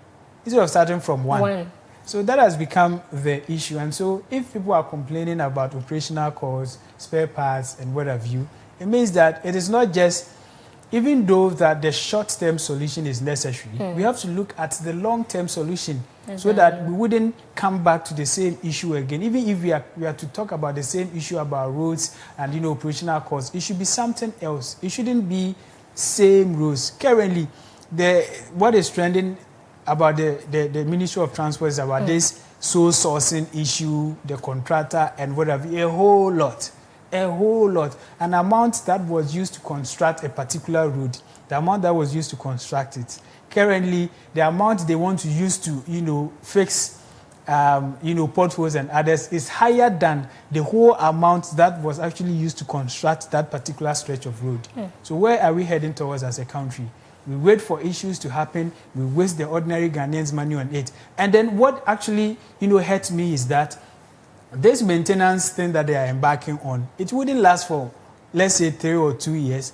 instead of starting from 1. So that has become the issue. And so if people are complaining about operational costs, spare parts, and what have you, it means that it is not just, even though that the short-term solution is necessary, we have to look at the long-term solution so that we wouldn't come back to the same issue again. Even if we are to talk about the same issue about roads and operational costs, it should be something else. It shouldn't be same roads. Currently, what is trending about the Ministry of Transport is about this sole sourcing issue, the contractor and whatever, a whole lot. An amount that was used to construct a particular road, the amount that was used to construct it. Currently, the amount they want to use to, fix, potholes and others is higher than the whole amount that was actually used to construct that particular stretch of road. So where are we heading towards as a country? We wait for issues to happen. We waste the ordinary Ghanaians' money on it. And then what actually, hurts me is that this maintenance thing that they are embarking on, it wouldn't last for, let's say, 3 or 2 years.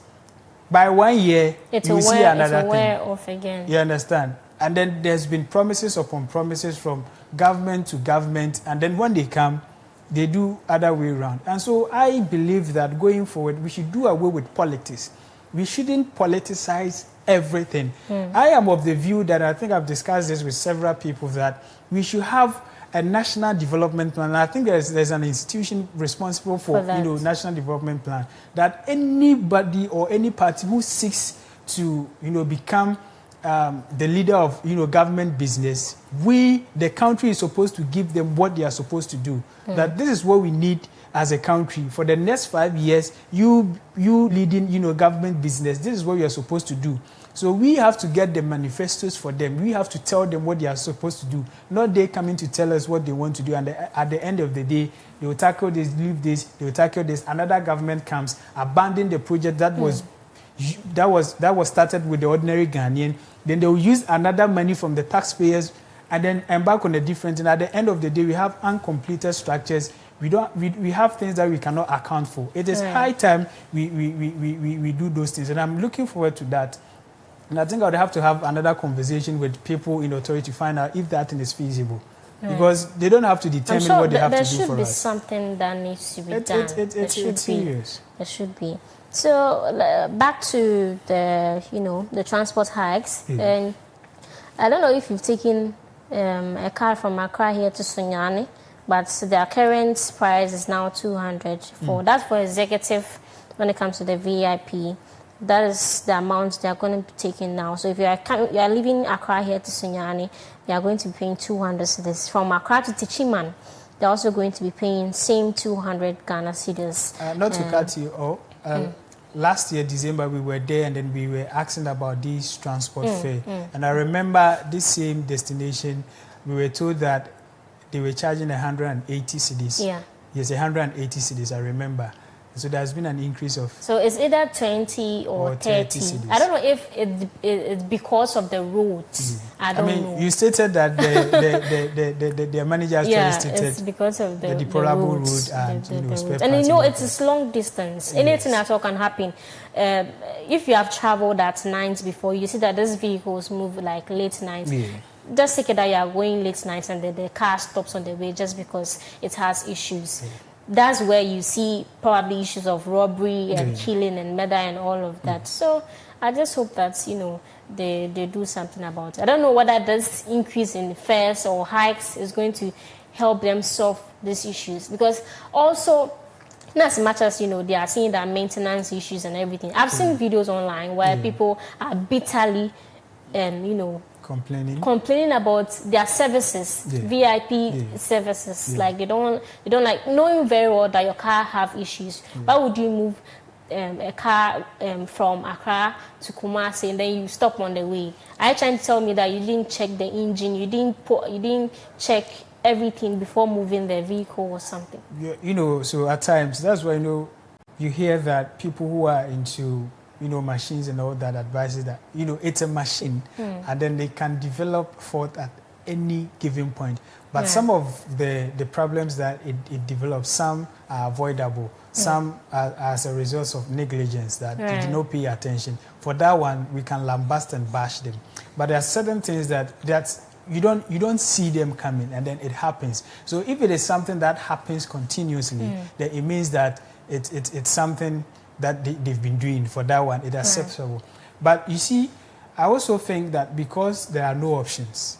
By 1 year, you see another thing. Off again. You understand? And then there's been promises upon promises from government to government. And then when they come, they do other way around. And so I believe that going forward, we should do away with politics. We shouldn't politicize everything. I am of the view that, I think I've discussed this with several people, that we should have a national development plan. And I think there's an institution responsible for national development plan, that anybody or any party who seeks to become the leader of government business, the country is supposed to give them what they are supposed to do. That this is what we need as a country for the next 5 years. You leading government business, this is what you are supposed to do. So we have to get the manifestos for them. We have to tell them what they are supposed to do, not they coming to tell us what they want to do. And at the end of the day, they will tackle this, leave this, they will tackle this. Another government comes, abandon the project that was started with the ordinary Ghanaian. Then they will use another money from the taxpayers and then embark on a different. And at the end of the day, we have uncompleted structures. We have things that we cannot account for. It is high time we do those things. And I'm looking forward to that. And I think I would have to have another conversation with people in authority to find out if that thing is feasible. Because they don't have to determine what they have to do for us. There should be something that needs to be done. It's serious. There should be. So back to the transport hikes. And I don't know if you've taken a car from Accra here to Sunyani, but their current price is now 200 that's for executive. When it comes to the VIP, that is the amount they are going to be taking now. So if you are leaving Accra here to Sunyani, you are going to be paying 200 cedis. From Accra to Techiman, they're also going to be paying same 200 Ghana cedis. Not to cut you off. Last year, December, we were there and then we were asking about this transport fare. And I remember this same destination, we were told that they were charging 180 cedis. Yeah. Yes, 180 cedis, I remember. So there's been an increase of... So it's either 20 or 30. I don't know if it's because of the roads. I know. You stated that the manager actually stated... it's because of the deplorable roads. Road and, and it's long distance. Anything at all can happen. If you have traveled at night before, you see that these vehicles move like late night. Just take it that you are going late night and the car stops on the way just because it has issues. That's where you see probably issues of robbery and killing and murder and all of that. So I just hope that, they do something about it. I don't know whether this increase in fares or hikes is going to help them solve these issues. Because also, not as much as, they are seeing that maintenance issues and everything. I've seen videos online where people are bitterly, complaining about their services, VIP services. Like they don't like, knowing very well that your car have issues. Why would you move a car from Accra to Kumasi and then you stop on the way? Are you trying to tell me that you didn't check the engine, you didn't check everything before moving the vehicle or something? So at times that's why you hear that people who are into machines and all that advises that, it's a machine and then they can develop fault at any given point. But some of the problems that it develops, some are avoidable, some are as a result of negligence that they did not pay attention. For that one, we can lambast and bash them. But there are certain things that you don't see them coming and then it happens. So if it is something that happens continuously, then it means that it's something that they've been doing. For that one, it's acceptable. But you see, I also think that because there are no options,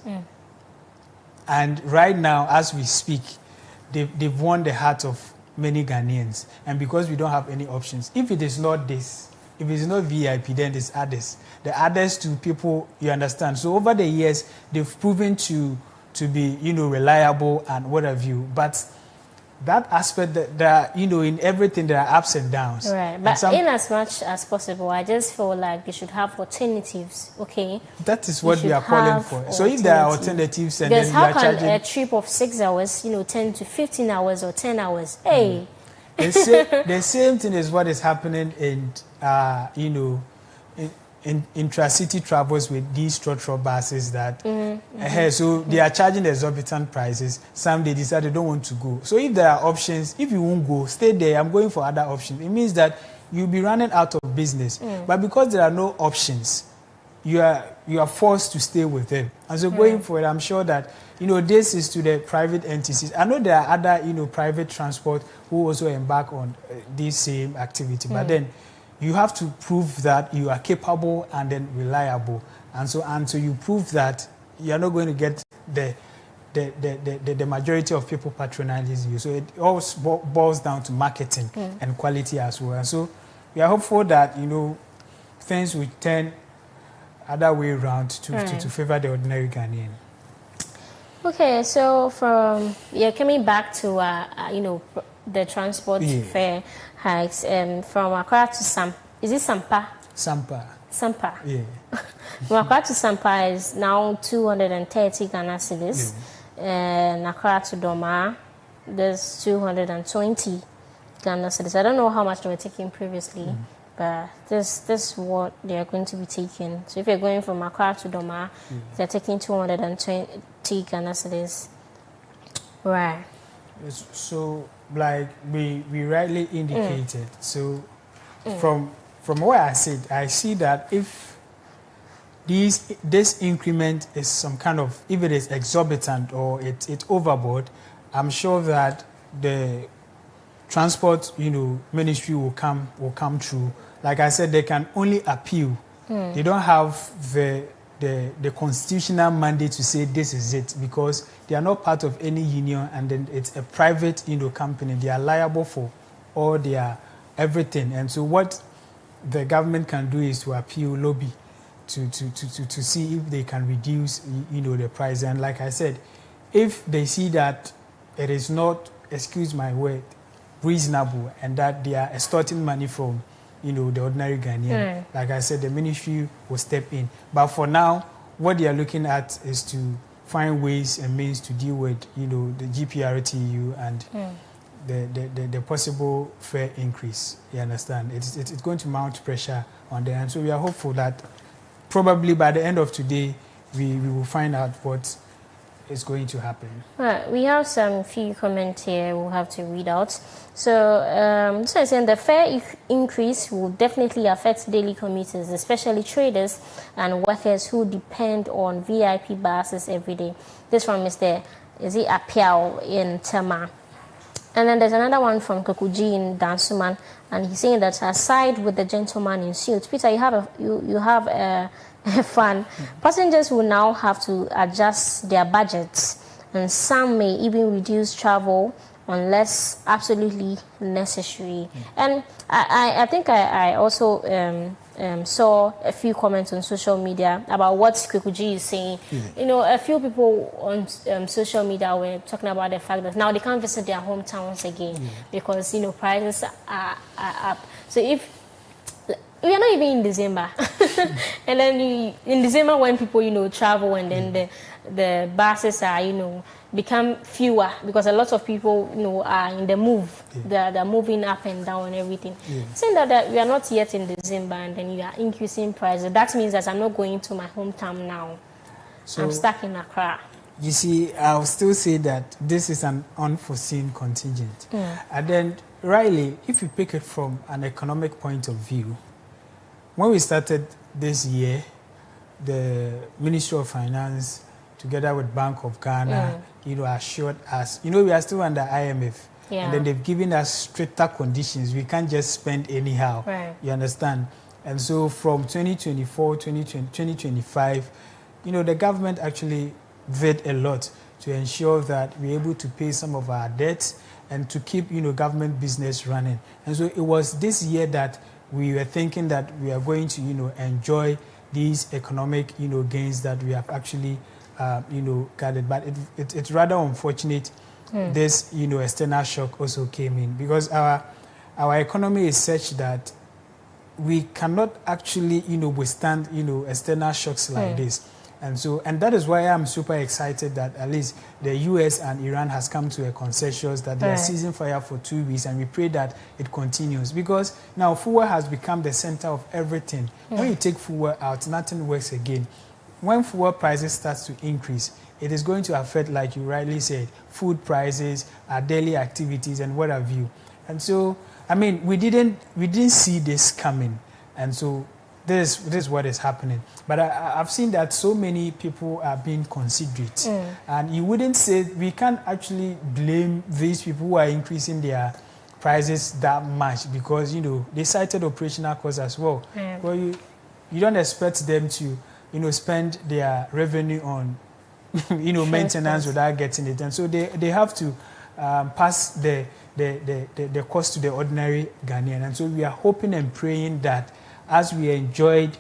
and right now, as we speak, they've won the heart of many Ghanaians, and because we don't have any options, if it is not this, if it's not VIP, then it's others. The others to people, you understand. So over the years, they've proven to be, reliable and what have you. But that aspect that in everything there are ups and downs. Right, but in as much as possible, I just feel like they should have alternatives. Okay, that is what we are calling for. So if there are alternatives, and then how can a trip of 6 hours, 10 to 15 hours or 10 hours? Hey, the same thing is what is happening in intra-city travels with these structural buses that so they are charging exorbitant prices. Some they decide they don't want to go. So if there are options, if you won't go, stay there. I'm going for other options. It means that you'll be running out of business. But because there are no options, you are forced to stay with them. And so going forward, I'm sure that this is to the private entities. I know there are other private transport who also embark on this same activity, but then you have to prove that you are capable and then reliable. And so until you prove that, you're not going to get the the majority of people patronize you. So it all boils down to marketing and quality as well. And so we are hopeful that, things will turn other way around to favor the ordinary Ghanaian. Okay, so coming back to the transport fare hikes from Accra to is it Sampa? Sampa. Yeah. From Accra to Sampa is now 230 Ghana cedis. And Accra to Doma, there's 220 Ghana cedis. I don't know how much they were taking previously, but this is what they are going to be taking. So if you're going from Accra to Doma, they're taking 220 Ghana cedis. Right. So, like we rightly indicated, so from what I said, I see that if this increment is some kind of, if it is exorbitant or it's overboard, I'm sure that the transport, ministry will come through. Like I said, they can only appeal. They don't have the constitutional mandate to say this is it, because they are not part of any union, and then it's a private company. They are liable for all their everything. And so what the government can do is to appeal, lobby to see if they can reduce the price. And like I said, if they see that it is not, excuse my word, reasonable, and that they are extorting money from the ordinary Ghanaian, like I said, the ministry will step in. But for now, what they are looking at is to find ways and means to deal with the GPRTU and the possible fare increase. You understand? It's going to mount pressure on them. And so we are hopeful that probably by the end of today, we will find out what is going to happen. Right. We have some few comments here we'll have to read out. So, so saying the fare increase will definitely affect daily commuters, especially traders and workers who depend on VIP buses every day. This from Mr. Apiao in Tema. And then there's another one from Koko in Dansuman, and he's saying that aside with the gentleman in suit, Peter, you have a fun. Passengers will now have to adjust their budgets, and some may even reduce travel unless absolutely necessary. And I think I also saw a few comments on social media about what Kwekuji is saying. A few people on social media were talking about the fact that now they can't visit their hometowns again because prices are up. So if we are not even in December, and then in December when people travel, and then the buses are become fewer because a lot of people are in the move. They're moving up and down and everything. Saying that we are not yet in December, and then you are increasing prices, that means that I'm not going to my hometown now. So I'm stuck in Accra. You see, I'll still say that this is an unforeseen contingent. And then, Riley, if you pick it from an economic point of view, when we started this year, the Ministry of Finance, together with Bank of Ghana, assured us, we are still under IMF. And then they've given us stricter conditions. We can't just spend anyhow. Right. You understand? And so from 2024, 2025, the government actually did a lot to ensure that we're able to pay some of our debts and to keep, government business running. And so it was this year that we were thinking that we are going to, enjoy these economic, gains that we have actually, gathered. But it's rather unfortunate this, external shock also came in, because our economy is such that we cannot actually, withstand, external shocks like this. And that is why I'm super excited that at least the US and Iran has come to a consensus that they are ceasing fire for 2 weeks, and we pray that it continues, because now fuel has become the center of everything. When you take fuel out, nothing works again. When fuel prices start to increase, it is going to affect, like you rightly said, food prices, our daily activities, and what have you. And so, we didn't see this coming, and so this is what is happening. But I've seen that so many people are being considerate. And you wouldn't say, we can't actually blame these people who are increasing their prices that much, because, they cited operational costs as well. Well, you don't expect them to, spend their revenue on maintenance without getting it. And so they have to pass the cost to the ordinary Ghanaian. And so we are hoping and praying that as we enjoyed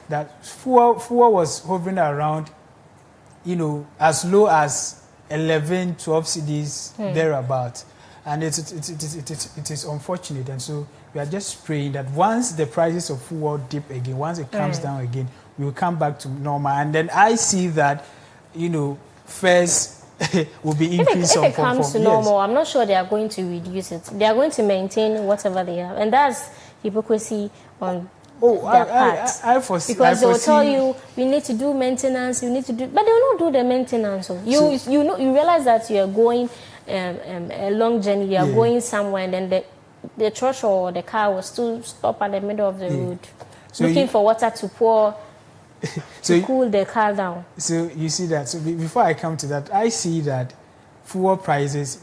that, fuel was hovering around, as low as 11, 12 cedis thereabout. And it is unfortunate. And so we are just praying that once the prices of fuel dip again, once it comes down again, we will come back to normal. And then I see that, fares will be increased. If it comes to normal, I'm not sure they are going to reduce it. They are going to maintain whatever they have. And that's hypocrisy on their part. I foresee. Because they will tell you need to do maintenance, but they will not do the maintenance. You realize that you are going a long journey, you are going somewhere, and then the truck or the car will still stop at the middle of the road, looking for water to pour to cool the car down. So you see that. So before I come to that, I see that fuel prices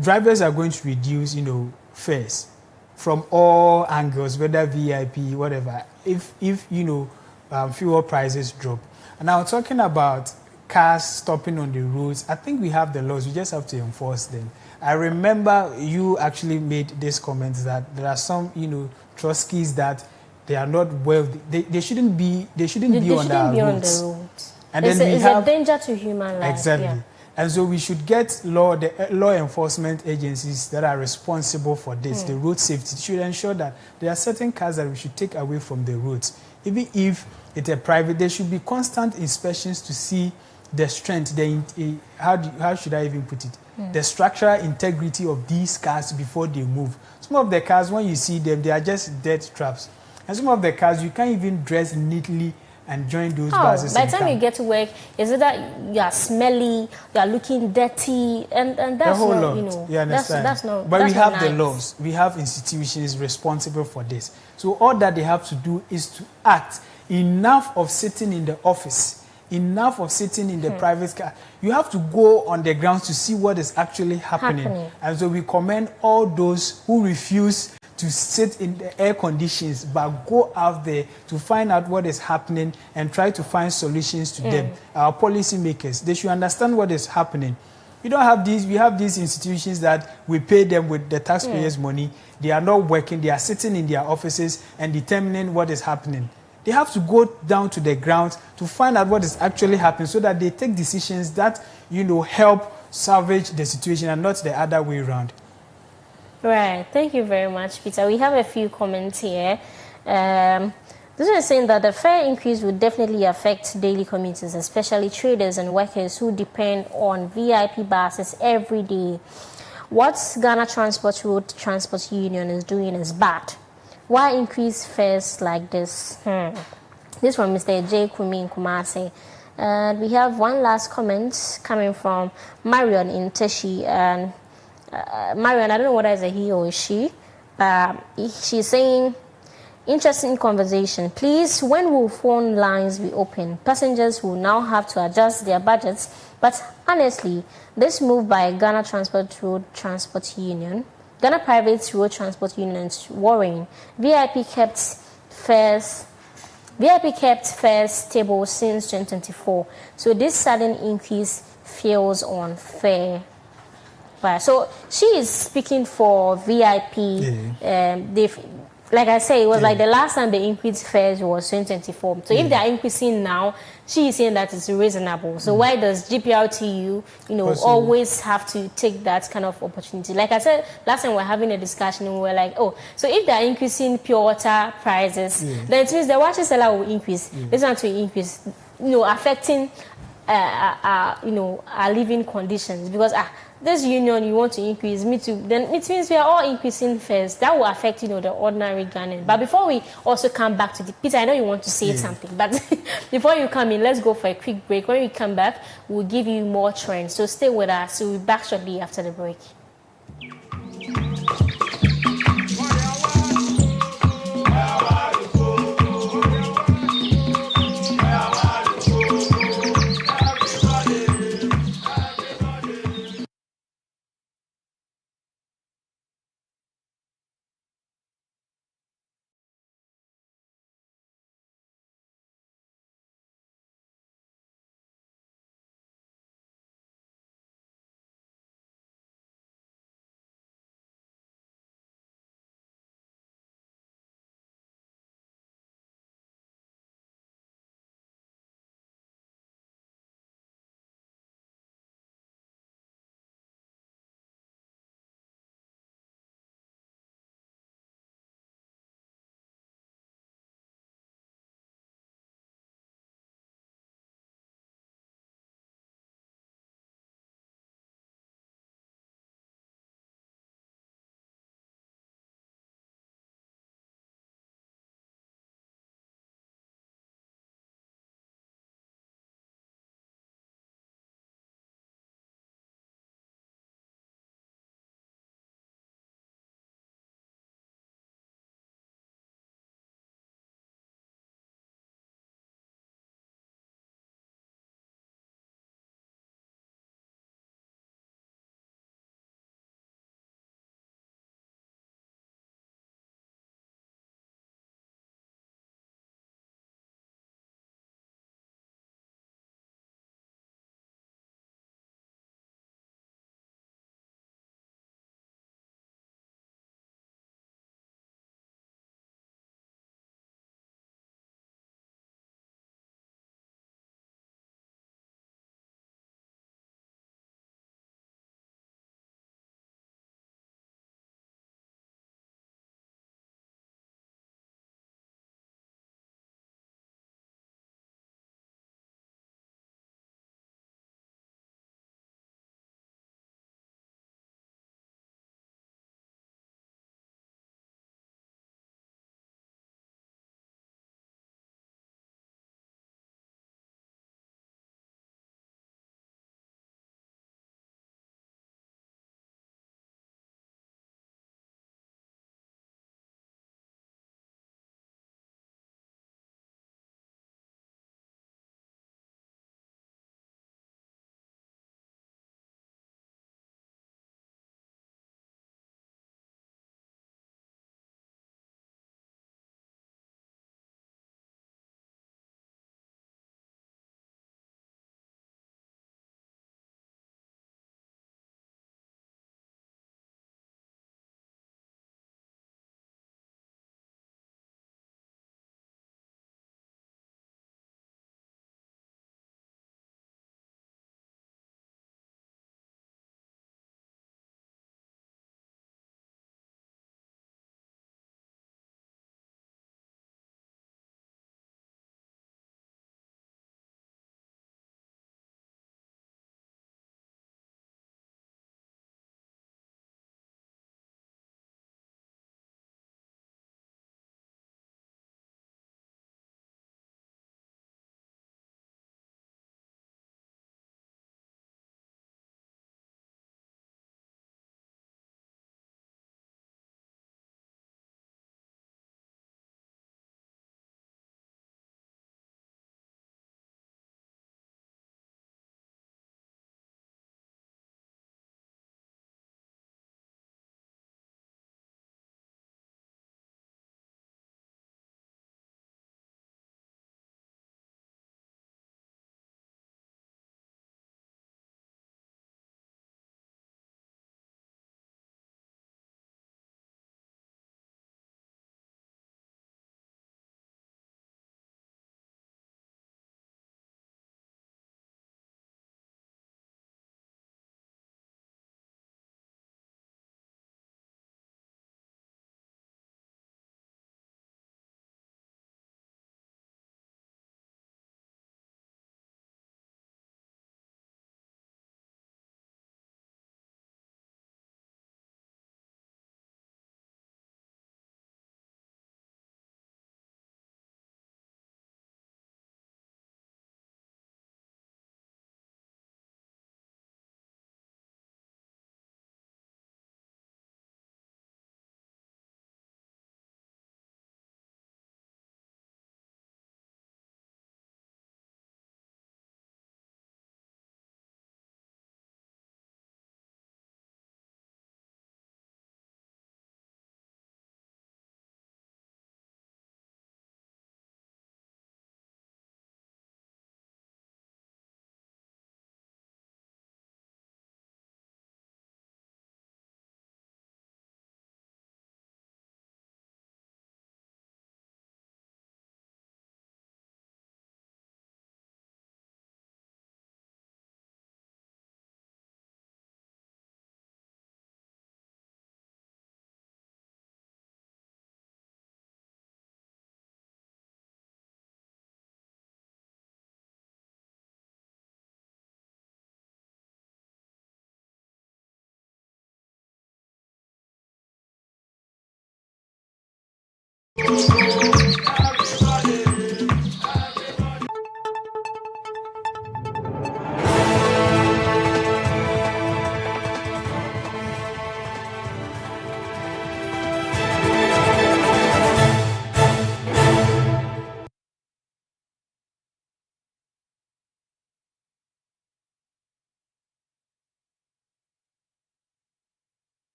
drivers are going to reduce, fares from all angles, whether VIP, whatever. If fuel prices drop, and now talking about cars stopping on the roads, I think we have the laws. We just have to enforce them. I remember you actually made this comment that there are some, Trotskys that they are not well. They shouldn't be. They shouldn't be on the roads. And then it's a danger to human life. Exactly. Yeah. And so we should get law enforcement agencies that are responsible for this. The road safety should ensure that there are certain cars that we should take away from the roads. Even if it's a private, there should be constant inspections to see the strength, how should I even put it? The structural integrity of these cars before they move. Some of the cars, when you see them, they are just death traps. And some of the cars, you can't even dress neatly and join those buses. By the time you get to work, is it that you are smelly, you are looking dirty, and that's the whole not, lot. You understand? That's not. But that's we have not the nice. laws. We have institutions responsible for this. So all that they have to do is to act. Enough of sitting in the office. Enough of sitting in the private car. You have to go on the ground to see what is actually happening. And so we commend all those who refuse to sit in the air conditions, but go out there to find out what is happening and try to find solutions to them. Our policymakers, they should understand what is happening. We don't have these. We have these institutions that we pay them with the taxpayers' money. They are not working. They are sitting in their offices and determining what is happening. They have to go down to the ground to find out what is actually happening so that they take decisions that, help salvage the situation and not the other way around. Right. Thank you very much, Peter. We have a few comments here. This is saying that the fare increase would definitely affect daily commuters, especially traders and workers who depend on VIP buses every day. What Ghana Road Transport Union is doing is bad. Why increase fares like this? This from Mr. J. Kumi in Kumasi. And we have one last comment coming from Marion in Teshi. And Marion, I don't know whether it's a he or a she. She's saying, interesting conversation. Please, when will phone lines be open? Passengers will now have to adjust their budgets. But honestly, this move by Ghana Road Transport Union, Ghana Private Road Transport Union is worrying. VIP kept fares stable since 2024. So this sudden increase feels unfair. Right. So she is speaking for VIP. Like I say, it was like the last time they increased fares was 2024. So if they are increasing now, she is saying that it's reasonable. So why does GPRTU, always have to take that kind of opportunity? Like I said, last time we were having a discussion and we were like, so if they are increasing pure water prices, then it means the water seller will increase. This one to increase, affecting our living conditions. Because this union you want to increase, me too, then it means we are all increasing fares. That will affect, the ordinary Ghanaian. But before we also come back to Peter, I know you want to say something, but before you come in, let's go for a quick break. When we come back, we'll give you more trends. So stay with us. We'll be back shortly after the break.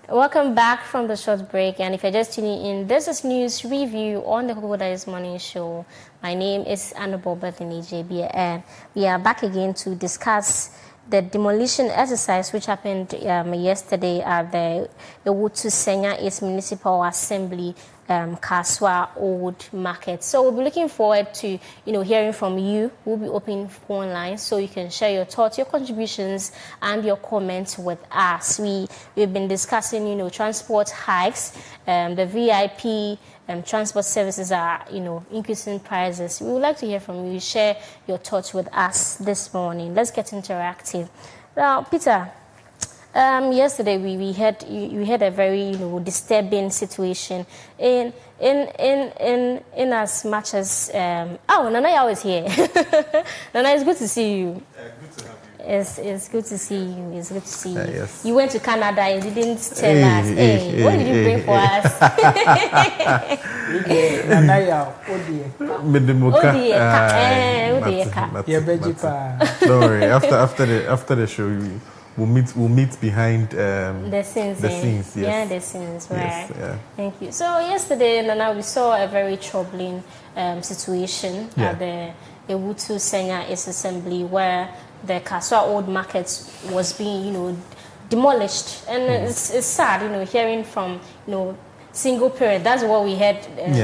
Welcome back from the short break, and if you're just tuning in, this is news review on the Koko Morning Show. My name is Annabelle Bethany JB, and we are back again to discuss the demolition exercise which happened yesterday at the Ewutu Senya East Municipal Assembly, Kaswa Old Market. So we'll be looking forward to hearing from you. We'll be opening phone lines so you can share your thoughts, your contributions, and your comments with us. We've been discussing transport hikes, the VIP transport services are increasing prices. We would like to hear from you. Share your thoughts with us this morning. Let's get interactive. Now, Peter, yesterday we had a very disturbing situation in as much as Nana is here. Nana, it's good to see you. Good to have you. It's good to see you. It's good to see you. Yes. You went to Canada. You didn't tell us. What did you bring for us? Don't worry. After the show, we'll meet behind the scenes. Yes. Yeah, the scenes. Right. Yes, yeah. Thank you. So yesterday, Nana, we saw a very troubling situation at the Ewutu Senya East Assembly, where the Kaswa Old Market was being, demolished, and it's sad, hearing from, single parent. That's what we heard.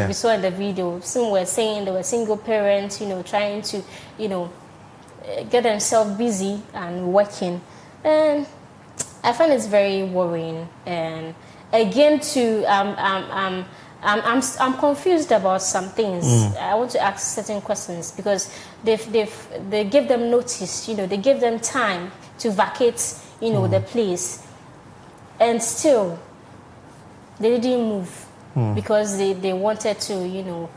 We saw in the video. Some were saying they were single parents, trying to, get themselves busy and working, and I find it's very worrying. And again, too, I'm confused about some things. I want to ask certain questions because they give them notice, they give them time to vacate, the place, and still they didn't move because they wanted to,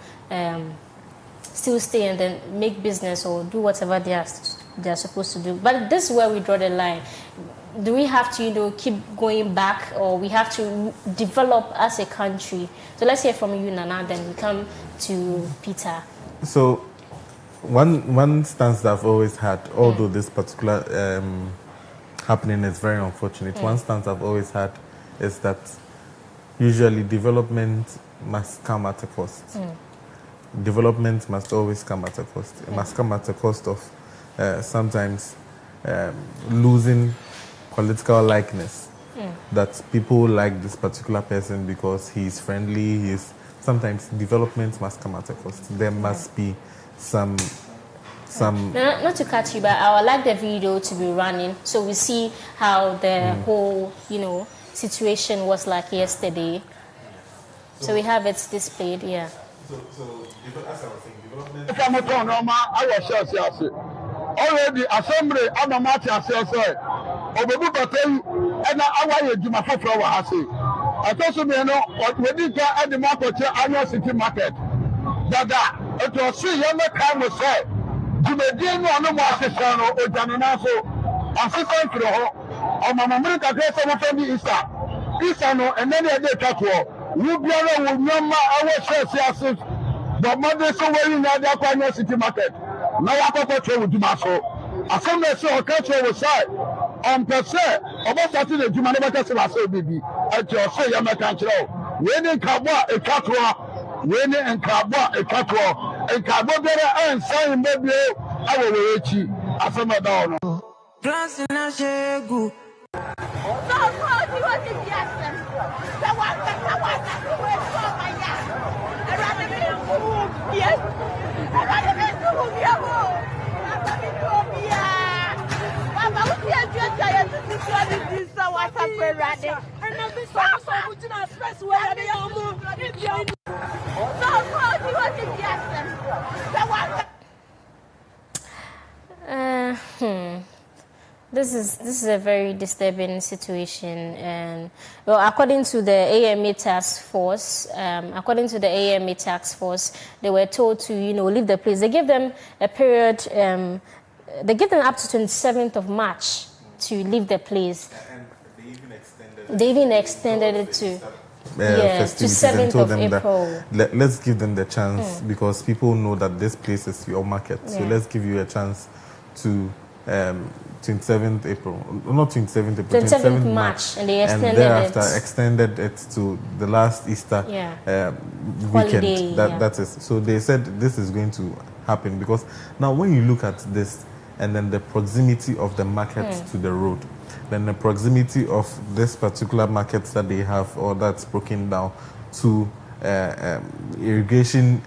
still stay and then make business or do whatever they are supposed to do. But this is where we draw the line. Do we have to, keep going back, or we have to develop as a country? So let's hear from you, Nana, then we come to Peter. So one stance that I've always had, although this particular happening is very unfortunate, one stance I've always had is that usually development must come at a cost. Development must always come at a cost. It must come at a cost of sometimes losing political likeness, that people like this particular person because he's friendly. Sometimes development must come at a cost. There must be some. Not to cut you, but I would like the video to be running so we see how the whole situation was like yesterday. So we have it displayed. Yeah. So as I was saying, development. Already assembly amamati asese obebu batay ena awaye juma foforo wa hase atoso me no wedi ka edimokoche annual city market dada eto si ye meka mo se jumedi enu anu mo asese no ojanu na so asese fro ho omamamri ka ke se mo fendi isa no enene e dey twatwo wu biara wo nyama awo share ase but mother so we na dey kwa annual city market. Now I got to with Maso. I found myself catch over side on per se, Oba starting the juma never can say say baby. At your say ya make kan kire o. We ne nkabwa ekatwa. We ne nkabwa ekatwa. Nkabwa bere en sign baby awo we echi. Asema da ono. Plus na shegu. This is a very disturbing situation, and well, according to the AMA task force, they were told to leave the place. They gave them a period. They gave them up to 27th of March to leave the place. And they even extended it to. To 7th of April. Let's give them the chance because people know that this place is your market. So let's give you a chance to 27th April, not 27th April, 27th March, and they extended thereafter extended it to the last Easter weekend. Holiday, that is. So they said this is going to happen because now when you look at this and then the proximity of the market to the road, then the proximity of this particular market that they have or that's broken down to irrigation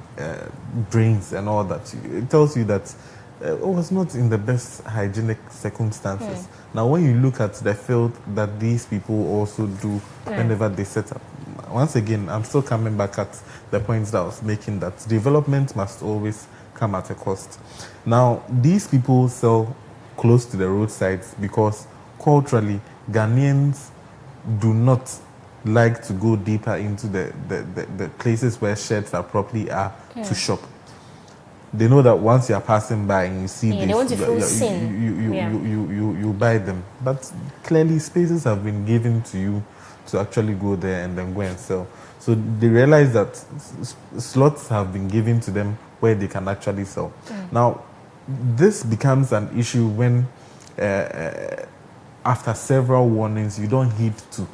drains and all that, it tells you that it was not in the best hygienic circumstances. Now, when you look at the field that these people also do whenever they set up, once again, I'm still coming back at the points that I was making, that development must always come at a cost. Now, these people sell close to the roadsides because culturally, Ghanaians do not like to go deeper into the places where sheds are properly to shop. They know that once you are passing by and you see this, they want to feel seen. You buy them. But clearly, spaces have been given to you to actually go there and then go and sell. So they realize that slots have been given to them where they can actually sell. Now, this becomes an issue when after several warnings, you don't heed to.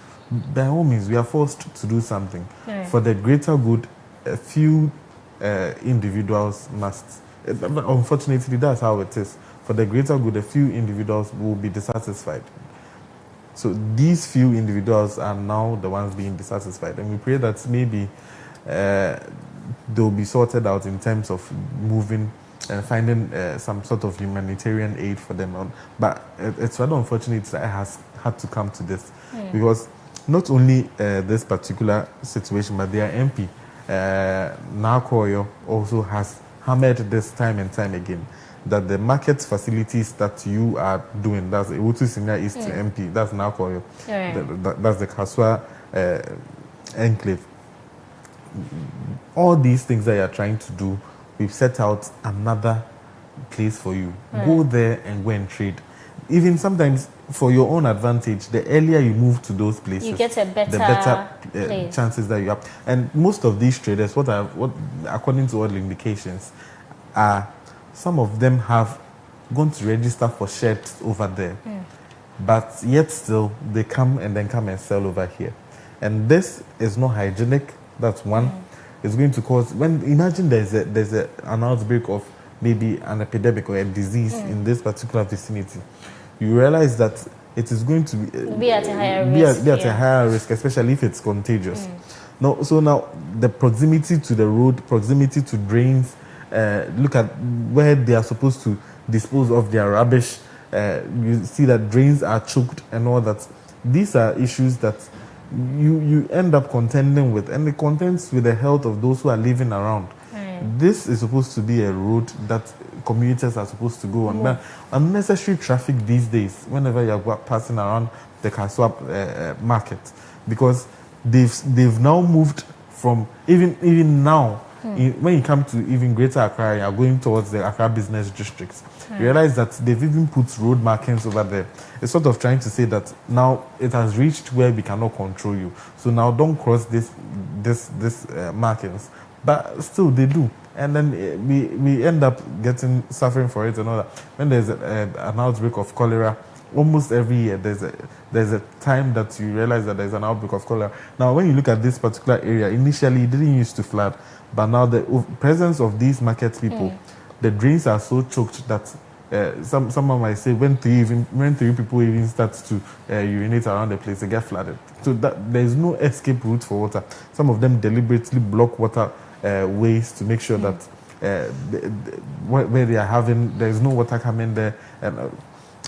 By all means, we are forced to do something. For the greater good, a few individuals must. Unfortunately, that's how it is. For the greater good, a few individuals will be dissatisfied. So these few individuals are now the ones being dissatisfied. And we pray that maybe they'll be sorted out in terms of moving and finding some sort of humanitarian aid for them. But it's rather unfortunate that it has had to come to this. Because not only this particular situation, but their MP, Nakoyo, also has hammered this time and time again that the market facilities that you are doing, that's Utu Senior East MP, that's Nakoyo, that's the Kaswa enclave. All these things that you are trying to do, we've set out another place for you. Go there and go and trade. Even sometimes for your own advantage, the earlier you move to those places, you get a better, the better chances that you have. And most of these traders, what according to all indications, some of them have gone to register for sheds over there, but yet still they come and sell over here, and this is not hygienic. That's one. It's going to cause. Imagine there's an outbreak of maybe an epidemic or a disease in this particular vicinity. You realize that it is going to be at a higher risk. Be at a higher risk, especially if it's contagious. Now the proximity to the road, proximity to drains, look at where they are supposed to dispose of their rubbish. You see that drains are choked and all that. These are issues that you end up contending with, and it contends with the health of those who are living around. This is supposed to be a road that commuters are supposed to go on. But unnecessary traffic these days, whenever you're passing around the Kaswa market, because they've now moved from even now. When you come to even Greater Accra, you are going towards the Accra business districts. You realize that they've even put road markings over there. It's sort of trying to say that now it has reached where we cannot control you. So now don't cross this markings. But still they do. And then we end up suffering for it and all that. When there's an outbreak of cholera almost every year there's a time that you realize that there's an outbreak of cholera. Now, when you look at this particular area, initially it didn't used to flood, but now the presence of these market people, the drains are so choked that someone might say when three people even start to urinate around the place, they get flooded. So that there is no escape route for water. Some of them deliberately block water ways to make sure that where they are having, there is no water coming there,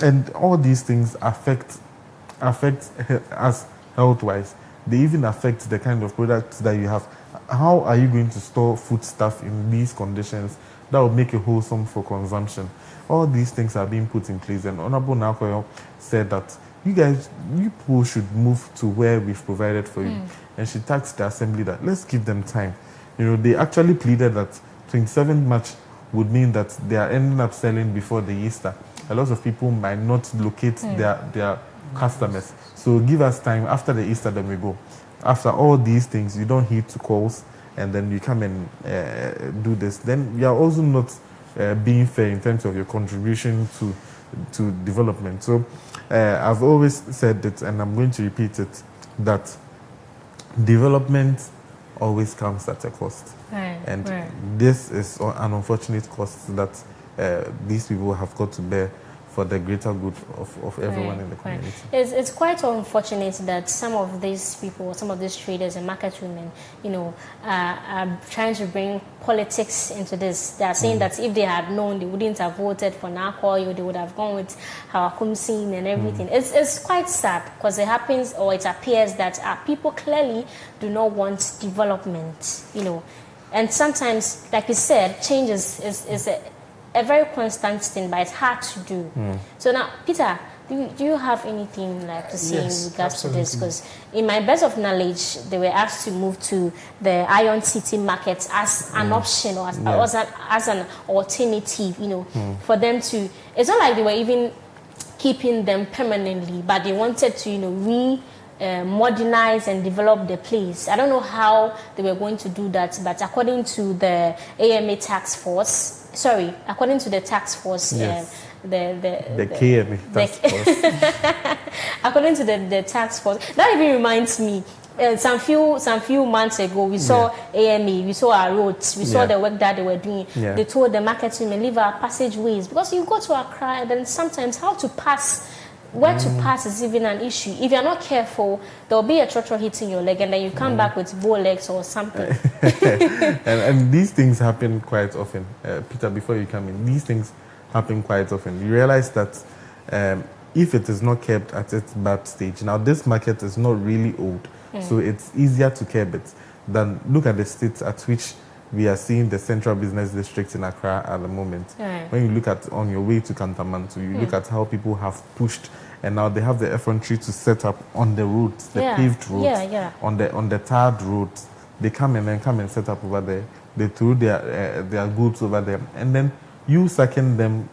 and all these things affect us health-wise. They even affect the kind of products that you have. How are you going to store foodstuff in these conditions that will make it wholesome for consumption? All these things are being put in place, and Honorable Nakoyo said that you people should move to where we've provided for you. And she tasked the assembly that let's give them time. They actually pleaded that 27th March would mean that they are ending up selling before the Easter. A lot of people might not locate their customers. So give us time. After the Easter, then we go. After all these things, you don't heed to calls, and then you come and do this. Then you are also not being fair in terms of your contribution to development. So I've always said it, and I'm going to repeat it, that development always comes at a cost. And this is an unfortunate cost that these people have got to bear for the greater good of everyone in the community. It's quite unfortunate that some of these people, some of these traders and market women, are trying to bring politics into this. They are saying that if they had known, they wouldn't have voted for Nakoyo, they would have gone with Hawakum Singh and everything. It's quite sad because it happens, or it appears that people clearly do not want development, And sometimes, like you said, change is a very constant thing, but it's hard to do. So now, Peter, do you have anything to say in regards to this? Because in my best of knowledge, they were asked to move to the Iron City market as an option or as an alternative, for them to. It's not like they were even keeping them permanently, but they wanted to, modernize and develop the place. I don't know how they were going to do that, but according to the AMA task force, according to the task force, the KMA task force. According to the task force, that even reminds me. Some few months ago, we saw AMA, we saw our roads, we saw the work that they were doing. They told the market women leave our passageways because you go to Accra, and then sometimes where to pass is even an issue. If you're not careful, there'll be a trotro hitting your leg, and then you come back with bow legs or something. and these things happen quite often. Peter, before you come in, these things happen quite often. You realize that if it is not kept at its bad stage, now this market is not really old, so it's easier to curb it than look at the states at which we are seeing the central business district in Accra at the moment. When you look at on your way to Kantamanto, you look at how people have pushed, and now they have the effrontery to set up on the roads, the paved roads, on the tarred roads. They come and set up over there. They throw their goods over there, and then you sacking them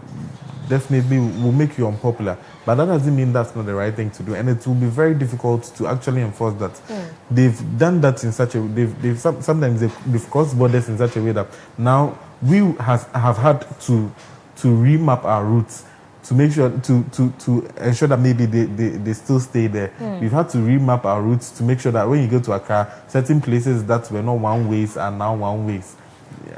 definitely will make you unpopular. But that doesn't mean that's not the right thing to do, and it will be very difficult to actually enforce that. They've done that in such a way. Sometimes they've crossed borders in such a way that now we have had to remap our routes to make sure to ensure that maybe they still stay there. We've had to remap our routes to make sure that when you go to Accra, certain places that were not one ways are now one ways.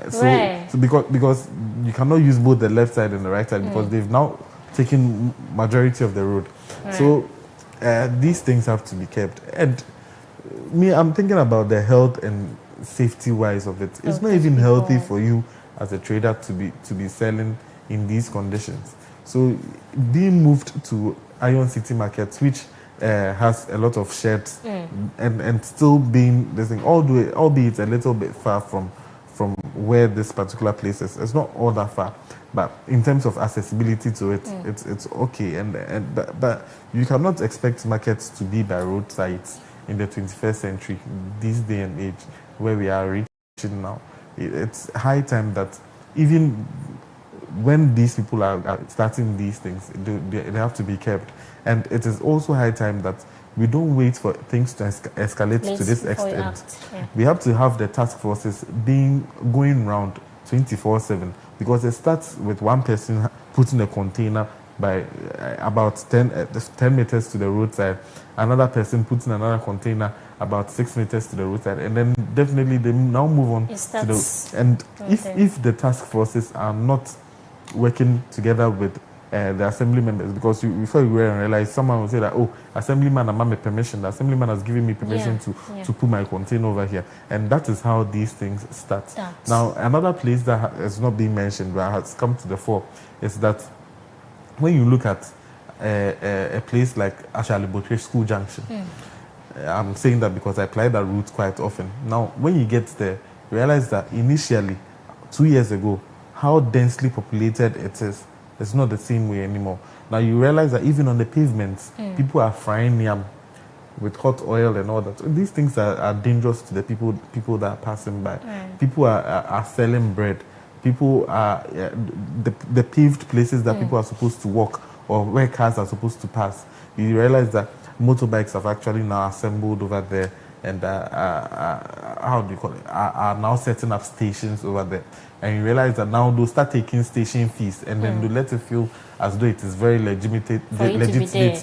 So because you cannot use both the left side and the right side because they've now taken majority of the road. So these things have to be kept. And I'm thinking about the health and safety wise of it. It's not even healthy for you as a trader to be selling in these conditions. So being moved to Iron City Market, which has a lot of sheds, and still being this thing, albeit a little bit far from where this particular place is. It's not all that far, but in terms of accessibility to it, it's okay. But you cannot expect markets to be by roadsides in the 21st century, this day and age where we are reaching now. It's high time that even when these people are starting these things, they have to be kept. And it is also high time that we don't wait for things to escalate to this extent. We have to have the task forces going around 24/7, because it starts with one person putting a container by about 10 meters to the roadside. Another person puts in another container about 6 meters to the roadside, and then definitely they now move on to the. And if the task forces are not working together with the assembly members, because before you realize, someone will say that, oh, assemblyman, I'm me permission. The assemblyman has given me permission to put my container over here, and that is how these things start. Now, another place that has not been mentioned but has come to the fore is that when you look at a place like Ashalibotre School Junction, I'm saying that because I apply that route quite often. Now, when you get there, you realize that initially, 2 years ago, how densely populated it is. It's not the same way anymore. Now you realize that even on the pavements, people are frying yam with hot oil and all that. So these things are dangerous to the people that are passing by. People are selling bread. People are the paved places that people are supposed to walk or where cars are supposed to pass. You realize that motorbikes have actually now assembled over there, and how do you call it? Are now setting up stations over there. And you realize that now they'll start taking station fees, and then they'll let it feel as though it is very legitimate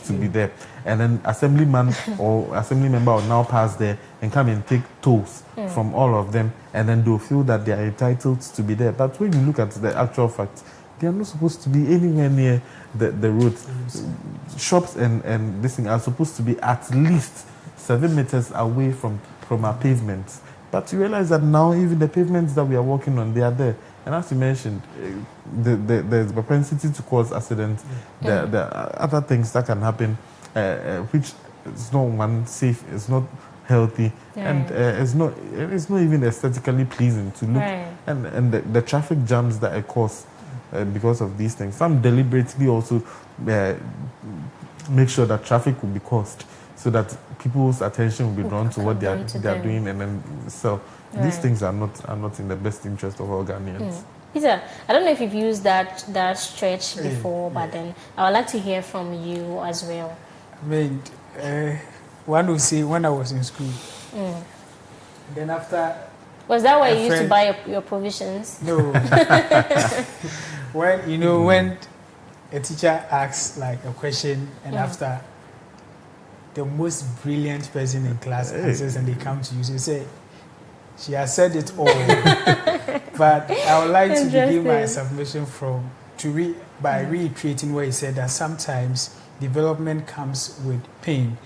to be there. And then assemblyman or assembly member will now pass there and come and take tolls from all of them, and then they'll feel that they are entitled to be there. But when you look at the actual fact, they are not supposed to be anywhere near the road. Shops and this thing are supposed to be at least 7 meters away from our pavements. But you realize that now even the pavements that we are walking on, they are there. And as you mentioned, there's propensity to cause accidents. There are other things that can happen, which is not safe, it's not healthy, and it's not even aesthetically pleasing to look. And the traffic jams that it cause because of these things. Some deliberately also make sure that traffic will be caused, so that people's attention will be drawn to what they are doing, and then these things are not in the best interest of all Ghanaians. Peter, I don't know if you've used that stretch before, but then I would like to hear from you as well. I mean, one would say when I was in school, then after. Was that where you used to buy your provisions? No. When a teacher asks like a question, and after the most brilliant person in class answers, and they come to you, so you say, she has said it all. But I would like to begin my submission by reiterating what he said, that sometimes development comes with pain.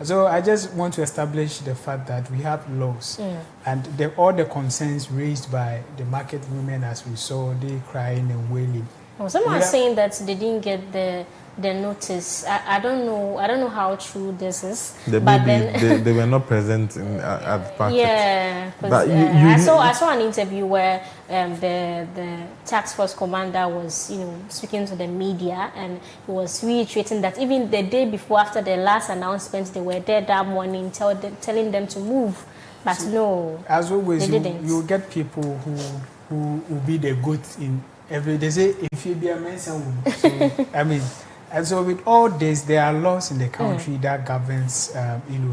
So I just want to establish the fact that we have laws, and all the concerns raised by the market women, as we saw, they crying and wailing. Well, someone is saying that they didn't get the notice. I don't know how true this is. They were not present at the market. Yeah, because I saw an interview where the task force commander was speaking to the media, and he was reiterating that even the day before, after the last announcement, they were there that morning telling them to move. But no, as always, they didn't. You get people who will be the good in every. They say if you be a man, so I mean. And so with all this, there are laws in the country that governs,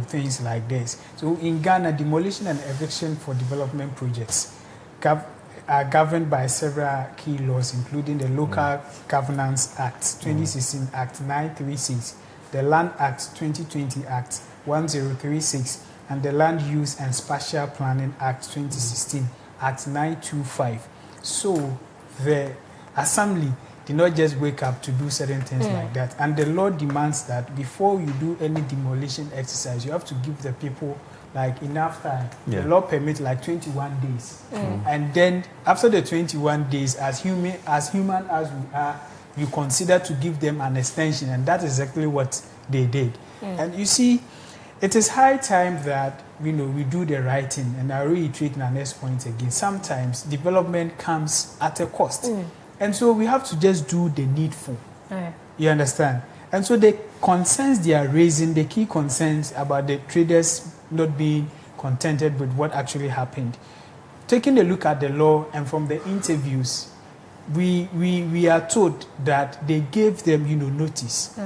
things like this. So in Ghana, demolition and eviction for development projects are governed by several key laws, including the Local Governance Act, 2016 Act 936, the Land Act 2020 Act 1036, and the Land Use and Spatial Planning Act 2016 Act 925. So the Assembly did not just wake up to do certain things like that. And the law demands that before you do any demolition exercise, you have to give the people like enough time. The law permits like 21 days. And then after the 21 days, as human as we are, you consider to give them an extension. And that's exactly what they did. And you see, it is high time that we do the right thing. And I reiterate my next point again. Sometimes development comes at a cost. And so we have to just do the needful. You understand? And so the concerns they are raising, the key concerns about the traders not being contented with what actually happened. Taking a look at the law and from the interviews, we are told that they gave them, notice,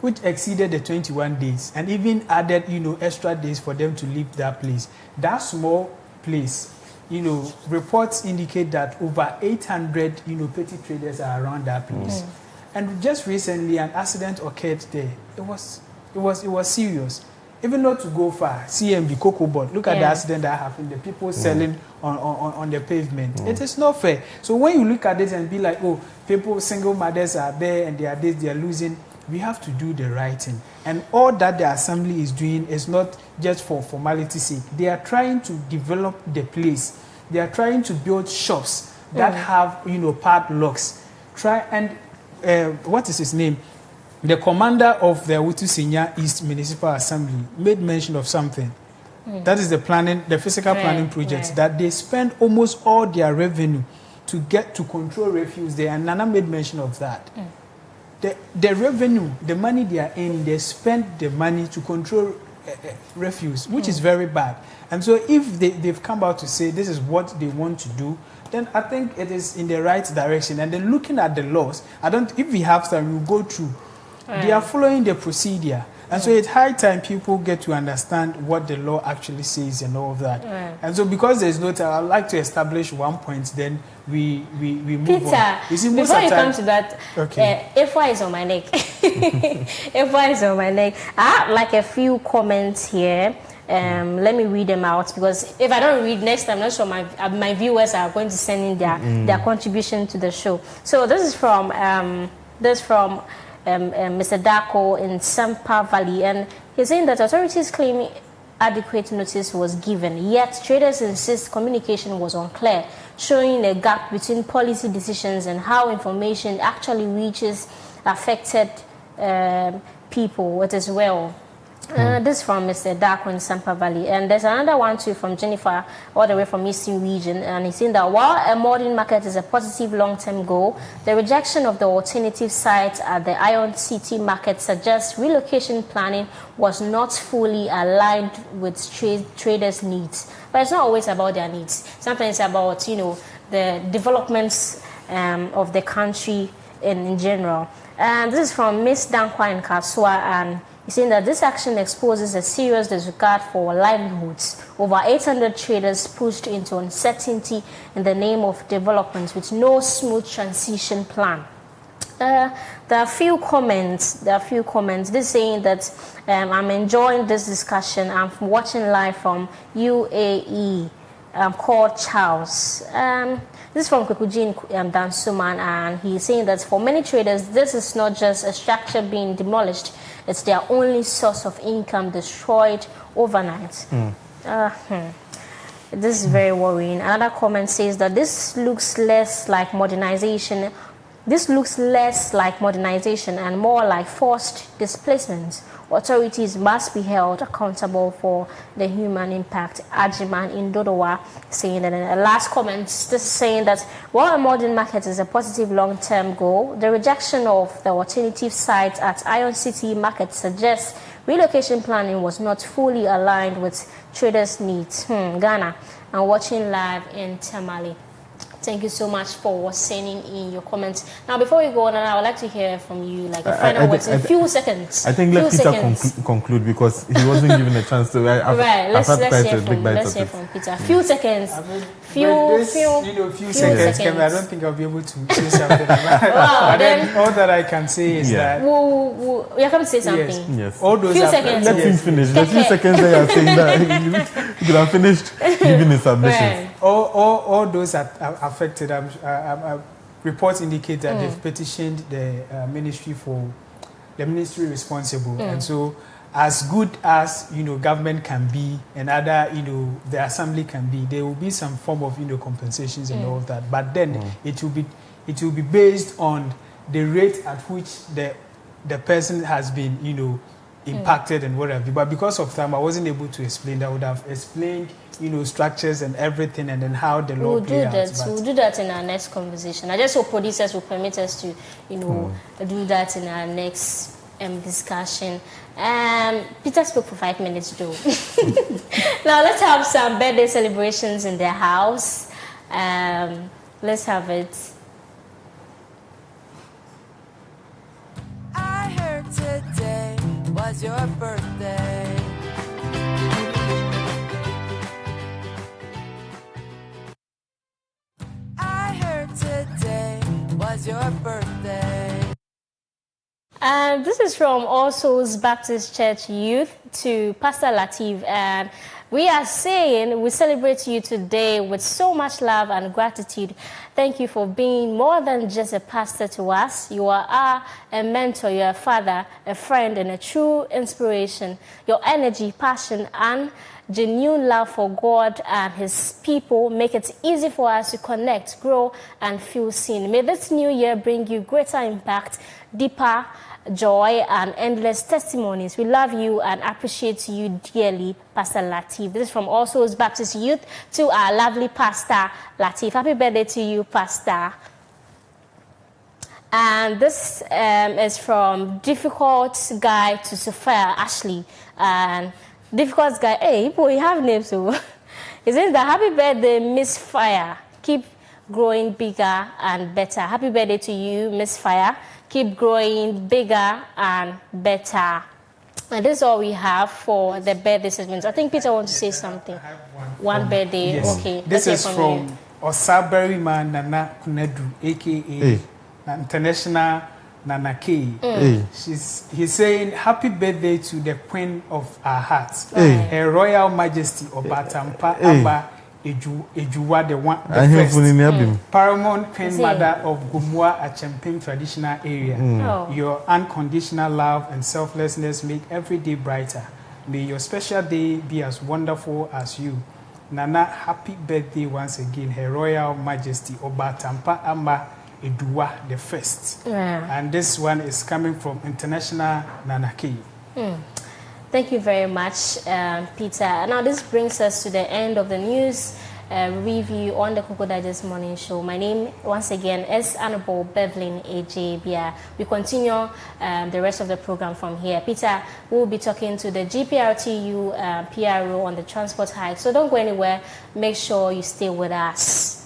which exceeded the 21 days and even added, extra days for them to leave that place. That small place, reports indicate that over 800, petty traders are around that place. And just recently, an accident occurred there. It was serious. Even not to go far, CMB, Koko board. Look at the accident that happened. The people selling on the pavement. It is not fair. So when you look at this and be like, oh, people, single mothers are there and they are this, they are losing. We have to do the right thing. And all that the assembly is doing is not just for formality's sake. They are trying to develop the place. They are trying to build shops that have, padlocks. What is his name? The commander of the Wutusinya East Municipal Assembly made mention of something. That is the physical planning project that they spend almost all their revenue to get to control refuse there. And Nana made mention of that. The revenue, the money they are in, they spend the money to control refuse, which is very bad. And so if they've come out to say this is what they want to do, then I think it is in the right direction. And then looking at the laws, if we have time, we'll go through. They are following the procedure. And so it's high time people get to understand what the law actually says and all of that. And so because there's no time, I'd like to establish one point, then we move Peter, on. before you come to that, FY is on my neck. FY is on my neck. I have like a few comments here. Let me read them out, because if I don't read next time, I'm not sure my viewers are going to send in their contribution to the show. So this is from Mr. Dako in Sampa Valley, and he's saying that authorities claim adequate notice was given, yet traders insist communication was unclear, showing a gap between policy decisions and how information actually reaches affected people as well. This is from Mr. Dako in Sampa Valley. And there's another one too from Jennifer, all the way from Eastern Region. And he's saying that while a modern market is a positive long-term goal, the rejection of the alternative sites at the Iron City market suggests relocation planning was not fully aligned with traders' needs. But it's not always about their needs. Sometimes it's about, the developments of the country in general. And this is from Miss Dankwa in Kasua, and he's saying that this action exposes a serious disregard for livelihoods. Over 800 traders pushed into uncertainty in the name of development with no smooth transition plan. There are a few comments. This saying that I'm enjoying this discussion. I'm watching live from UAE. I'm called Charles. This is from Kukujin Dansuman, and he's saying that for many traders, this is not just a structure being demolished, it's their only source of income destroyed overnight. This is very worrying. Another comment says that this looks less like modernization. This looks less like modernization and more like forced displacement. Authorities must be held accountable for the human impact. Ajiman in Dodowa saying that. And the last comment, this is saying that while a modern market is a positive long-term goal, the rejection of the alternative sites at Iron City market suggests relocation planning was not fully aligned with traders' needs. Ghana, I'm watching live in Tamale. Thank you so much for sending in your comments. Now, before we go on, I would like to hear from you, like a final words in a few seconds. I think let Peter conclude, because he wasn't given a chance to. Let's hear from Peter. Few seconds. Few seconds. I don't think I'll be able to say something. But then all that I can say is that you're going to say something. Yes. All those few seconds. Let him finish. The few seconds that you're saying that he could have finished giving his submissions. All those are affected. Reports indicate that they've petitioned the ministry responsible, and so as good as government can be and other the assembly can be, there will be some form of compensations and all of that. But then it will be based on the rate at which the person has been impacted and whatever. But because of time, I wasn't able to explain. I would have explained structures and everything, and then how the law plays out. We'll do that in our next conversation. I just hope producers will permit us to do that in our next discussion. Peter spoke for 5 minutes though. Now let's have some birthday celebrations in their house. Let's have it. I heard today was your birthday. I heard today was your birthday. And this is from All Souls Baptist Church Youth to Pastor Latif. And we are saying we celebrate you today with so much love and gratitude. Thank you for being more than just a pastor to us. You are a mentor, you're a father, a friend, and a true inspiration. Your energy, passion, and genuine love for God and His people make it easy for us to connect, grow, and feel seen. May this new year bring you greater impact, deeper joy, and endless testimonies. We love you and appreciate you dearly, Pastor Latif. This is from All Souls Baptist Youth to our lovely Pastor Latif. Happy birthday to you, Pastor. And this is from Difficult Guy to Sophia Ashley. And Difficult Guy, hey, boy, you have names. So it says that happy birthday, Miss Fire. Keep growing bigger and better. Happy birthday to you, Miss Fire. Keep growing bigger and better. And this is all we have for the birthday segment. I think Peter wants to say something. One birthday, yes. okay. This is from Osabari Man Nana Kunedu, aka International Nana K. He's saying happy birthday to the Queen of our hearts, Her Royal Majesty Obatampa Aba Ejuwa the first, Paramount Queen Mother of Gumua Achemping traditional area. Your unconditional love and selflessness make every day brighter. May your special day be as wonderful as you. Nana, happy birthday once again, Her Royal Majesty Obatampa Aba Eduwa the first. And this one is coming from International Nana K. Thank you very much, Peter. Now this brings us to the end of the news review on the Koko Digest Morning Show. My name, once again, is Honorable Bevelyn A.J. Bia. We continue the rest of the program from here. Peter will be talking to the GPRTU PRO on the transport hike. So don't go anywhere. Make sure you stay with us.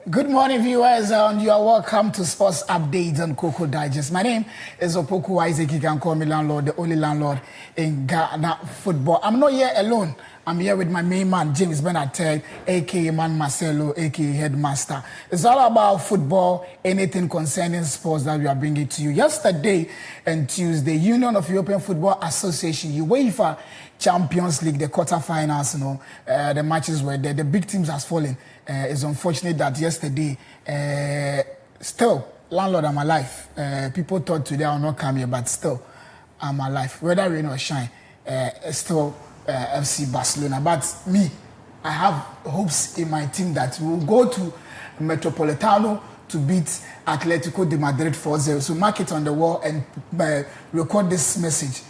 Good morning, viewers, and you are welcome to Sports Updates on Koko Digest. My name is Opoku Isaac. You can call me landlord, the only landlord in Ghana football. I'm not here alone. I'm here with my main man, James Bernard, aka Man Marcelo, aka Headmaster. It's all about football, anything concerning sports that we are bringing to you. Yesterday and Tuesday, Union of European Football Association, UEFA Champions League, the quarterfinals, the matches were there. The big teams has fallen. It's unfortunate that yesterday, still, landlord, I'm alive. People thought today I will not come here, but still, I'm alive. Whether rain or shine, still FC Barcelona. But me, I have hopes in my team that we will go to Metropolitano to beat Atletico de Madrid 4-0. So mark it on the wall and record this message.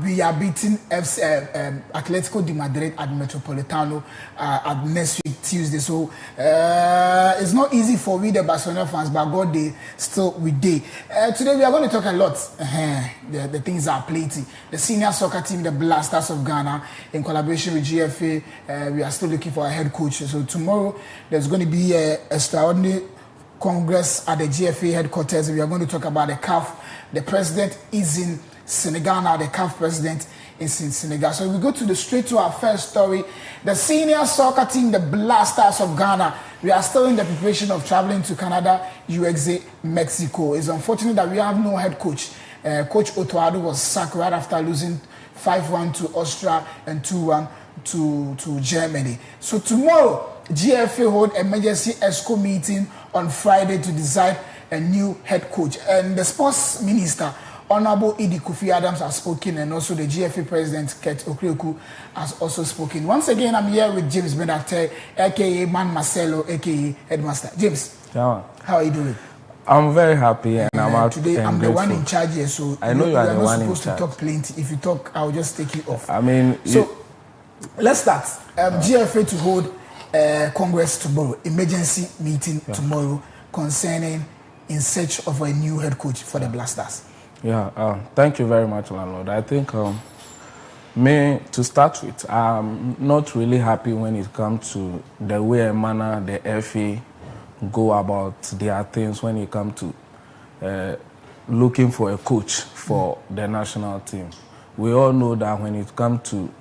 We are beating Atletico de Madrid at Metropolitano at next week, Tuesday. So it's not easy for we, the Barcelona fans, but God, they still with day. Today we are going to talk a lot. The things are plenty. The senior soccer team, the Blasters of Ghana, in collaboration with GFA, we are still looking for a head coach. So tomorrow there's going to be an extraordinary congress at the GFA headquarters. We are going to talk about the CAF. The president is in Senegal now, the CAF president is in Senegal. So we go straight to our first story. The senior soccer team, the Blasters of Ghana, we are still in the preparation of traveling to Canada, USA, Mexico. It's unfortunate that we have no head coach. Coach Otoado was sacked right after losing 5-1 to Austria and 2-1 to Germany. So tomorrow, GFA hold emergency ESCO meeting on Friday to decide a new head coach. And the sports minister, Honorable Idi Kofi Adams, has spoken, and also the GFA president, Kurt Okrieku, has also spoken. Once again, I'm here with James Bernard, aka Man Marcelo, aka Headmaster. James, how are you doing? I'm very happy, and I'm out today. I'm the one in charge here, so I know you are the one in charge. You're not supposed to talk plenty. If you talk, I'll just take you off. I mean, so let's start. GFA to hold Congress tomorrow, emergency meeting tomorrow concerning in search of a new head coach for the Blasters. Yeah, thank you very much, landlord. I think me, to start with, I'm not really happy when it comes to the way and manner the FA go about their things when it comes to looking for a coach for the national team. We all know that when it comes to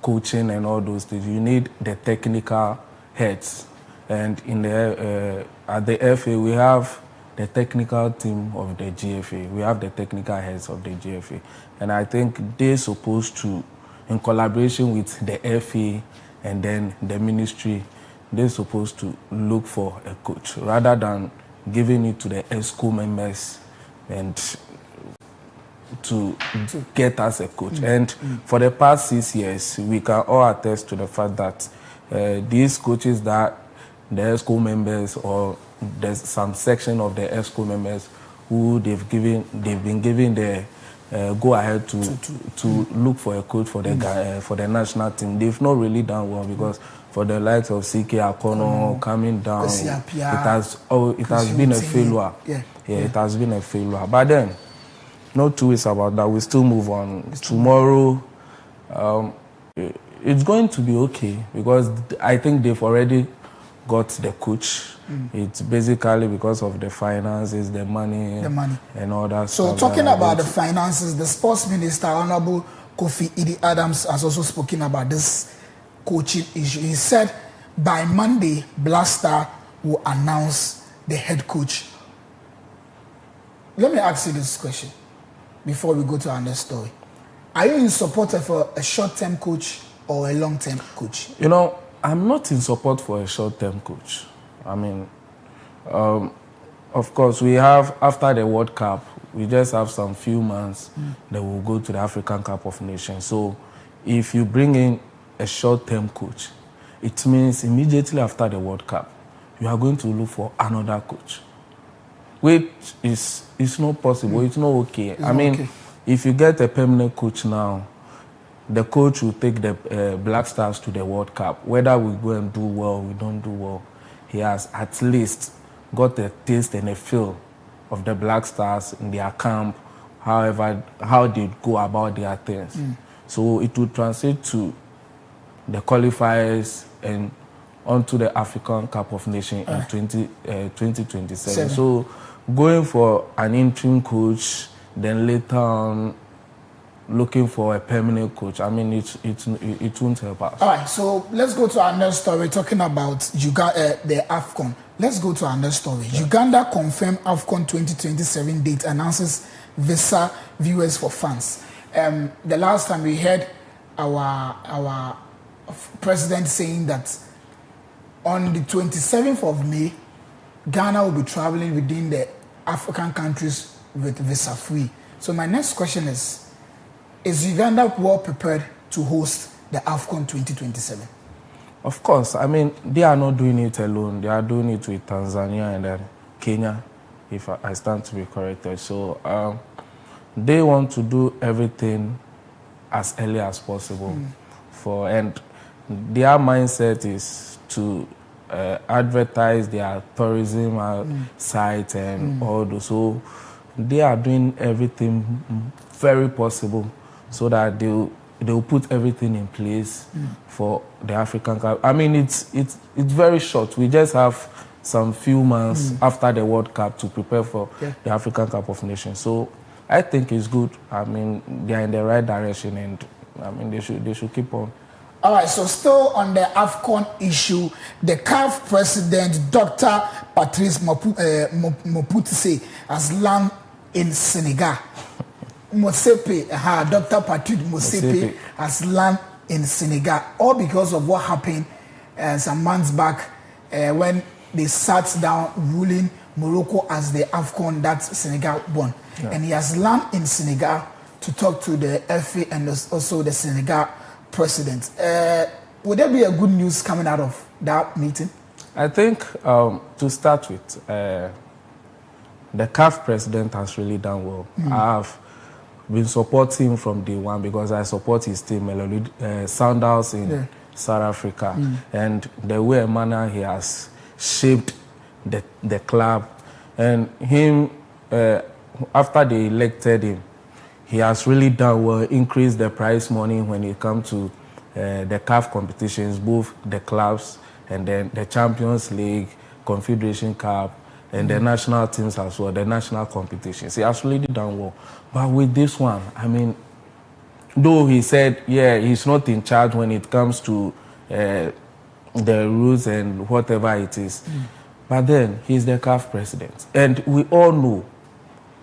coaching and all those things, you need the technical heads. And in the at the FA, we have the technical team of the GFA. We have the technical heads of the GFA. And I think they're supposed to, in collaboration with the FA and then the ministry, they're supposed to look for a coach rather than giving it to the ESCO members and to get us a coach. And for the past 6 years, we can all attest to the fact that these coaches that the ESCO members or there's some section of the ESCO members who they've been given the go ahead to look for a coach for the national team. They've not really done well because for the likes of CK Akono coming down, it has been a failure. It has been a failure. But then, no two ways about that. We still move on. Tomorrow, it's going to be okay because I think they've already got the coach. It's basically because of the finances, the money, and all that stuff. So talking about the finances, the sports minister, Honorable Kofi Idi Adams, has also spoken about this coaching issue. He said by Monday, Blaster will announce the head coach. Let me ask you this question before we go to our next story. Are you in support of a short-term coach or a long-term coach? You know, I'm not in support for a short-term coach. I mean, of course, we have, after the World Cup, we just have some few months that will go to the African Cup of Nations. So if you bring in a short-term coach, it means immediately after the World Cup, you are going to look for another coach, which is not possible. It's not okay. If you get a permanent coach now, the coach will take the Black Stars to the World Cup. Whether we go and do well, we don't do well, he has at least got a taste and a feel of the Black Stars in their camp, how they go about their things. So it will translate to the qualifiers and onto the African Cup of Nations in 2027. So going for an interim coach, then later on looking for a permanent coach, I mean, it won't help us. All right, so let's go to our next story, talking about the AFCON. Let's go to our next story. Yeah. Uganda confirmed AFCON 2027 date, announces visa viewers for fans. The last time we heard our president saying that on the 27th of May, Ghana will be traveling within the African countries with visa free. So my next question is Uganda well prepared to host the AFCON 2027? Of course. I mean, they are not doing it alone. They are doing it with Tanzania and then Kenya, if I stand to be corrected. So they want to do everything as early as possible. And their mindset is to advertise their tourism site and all those. So they are doing everything very possible so that they'll put everything in place for the African Cup. I mean, it's very short. We just have some few months after the World Cup to prepare for the African Cup of Nations. So I think it's good. I mean, they are in the right direction, and I mean they should keep on. All right, so still on the AFCON issue, the CAF president, Dr. Patrice Moputse, has landed in Senegal. Dr. Patrice Motsepe has landed in Senegal, all because of what happened some months back when they sat down ruling Morocco as the AFCON that Senegal won. Yeah. And he has landed in Senegal to talk to the FA and also the Senegal president. Would there be a good news coming out of that meeting? I think to start with, the CAF president has really done well. I have been supporting him from day one because I support his team, Melody Sundowns in South Africa. And the way and manner he has shaped the club. And him, after they elected him, he has really done well, increased the prize money when it comes to the CAF competitions, both the clubs and then the Champions League, Confederation Cup, and the national teams as well, the national competitions. He has really done well. But with this one, I mean, though he said, he's not in charge when it comes to the rules and whatever it is. But then he's the CAF president. And we all know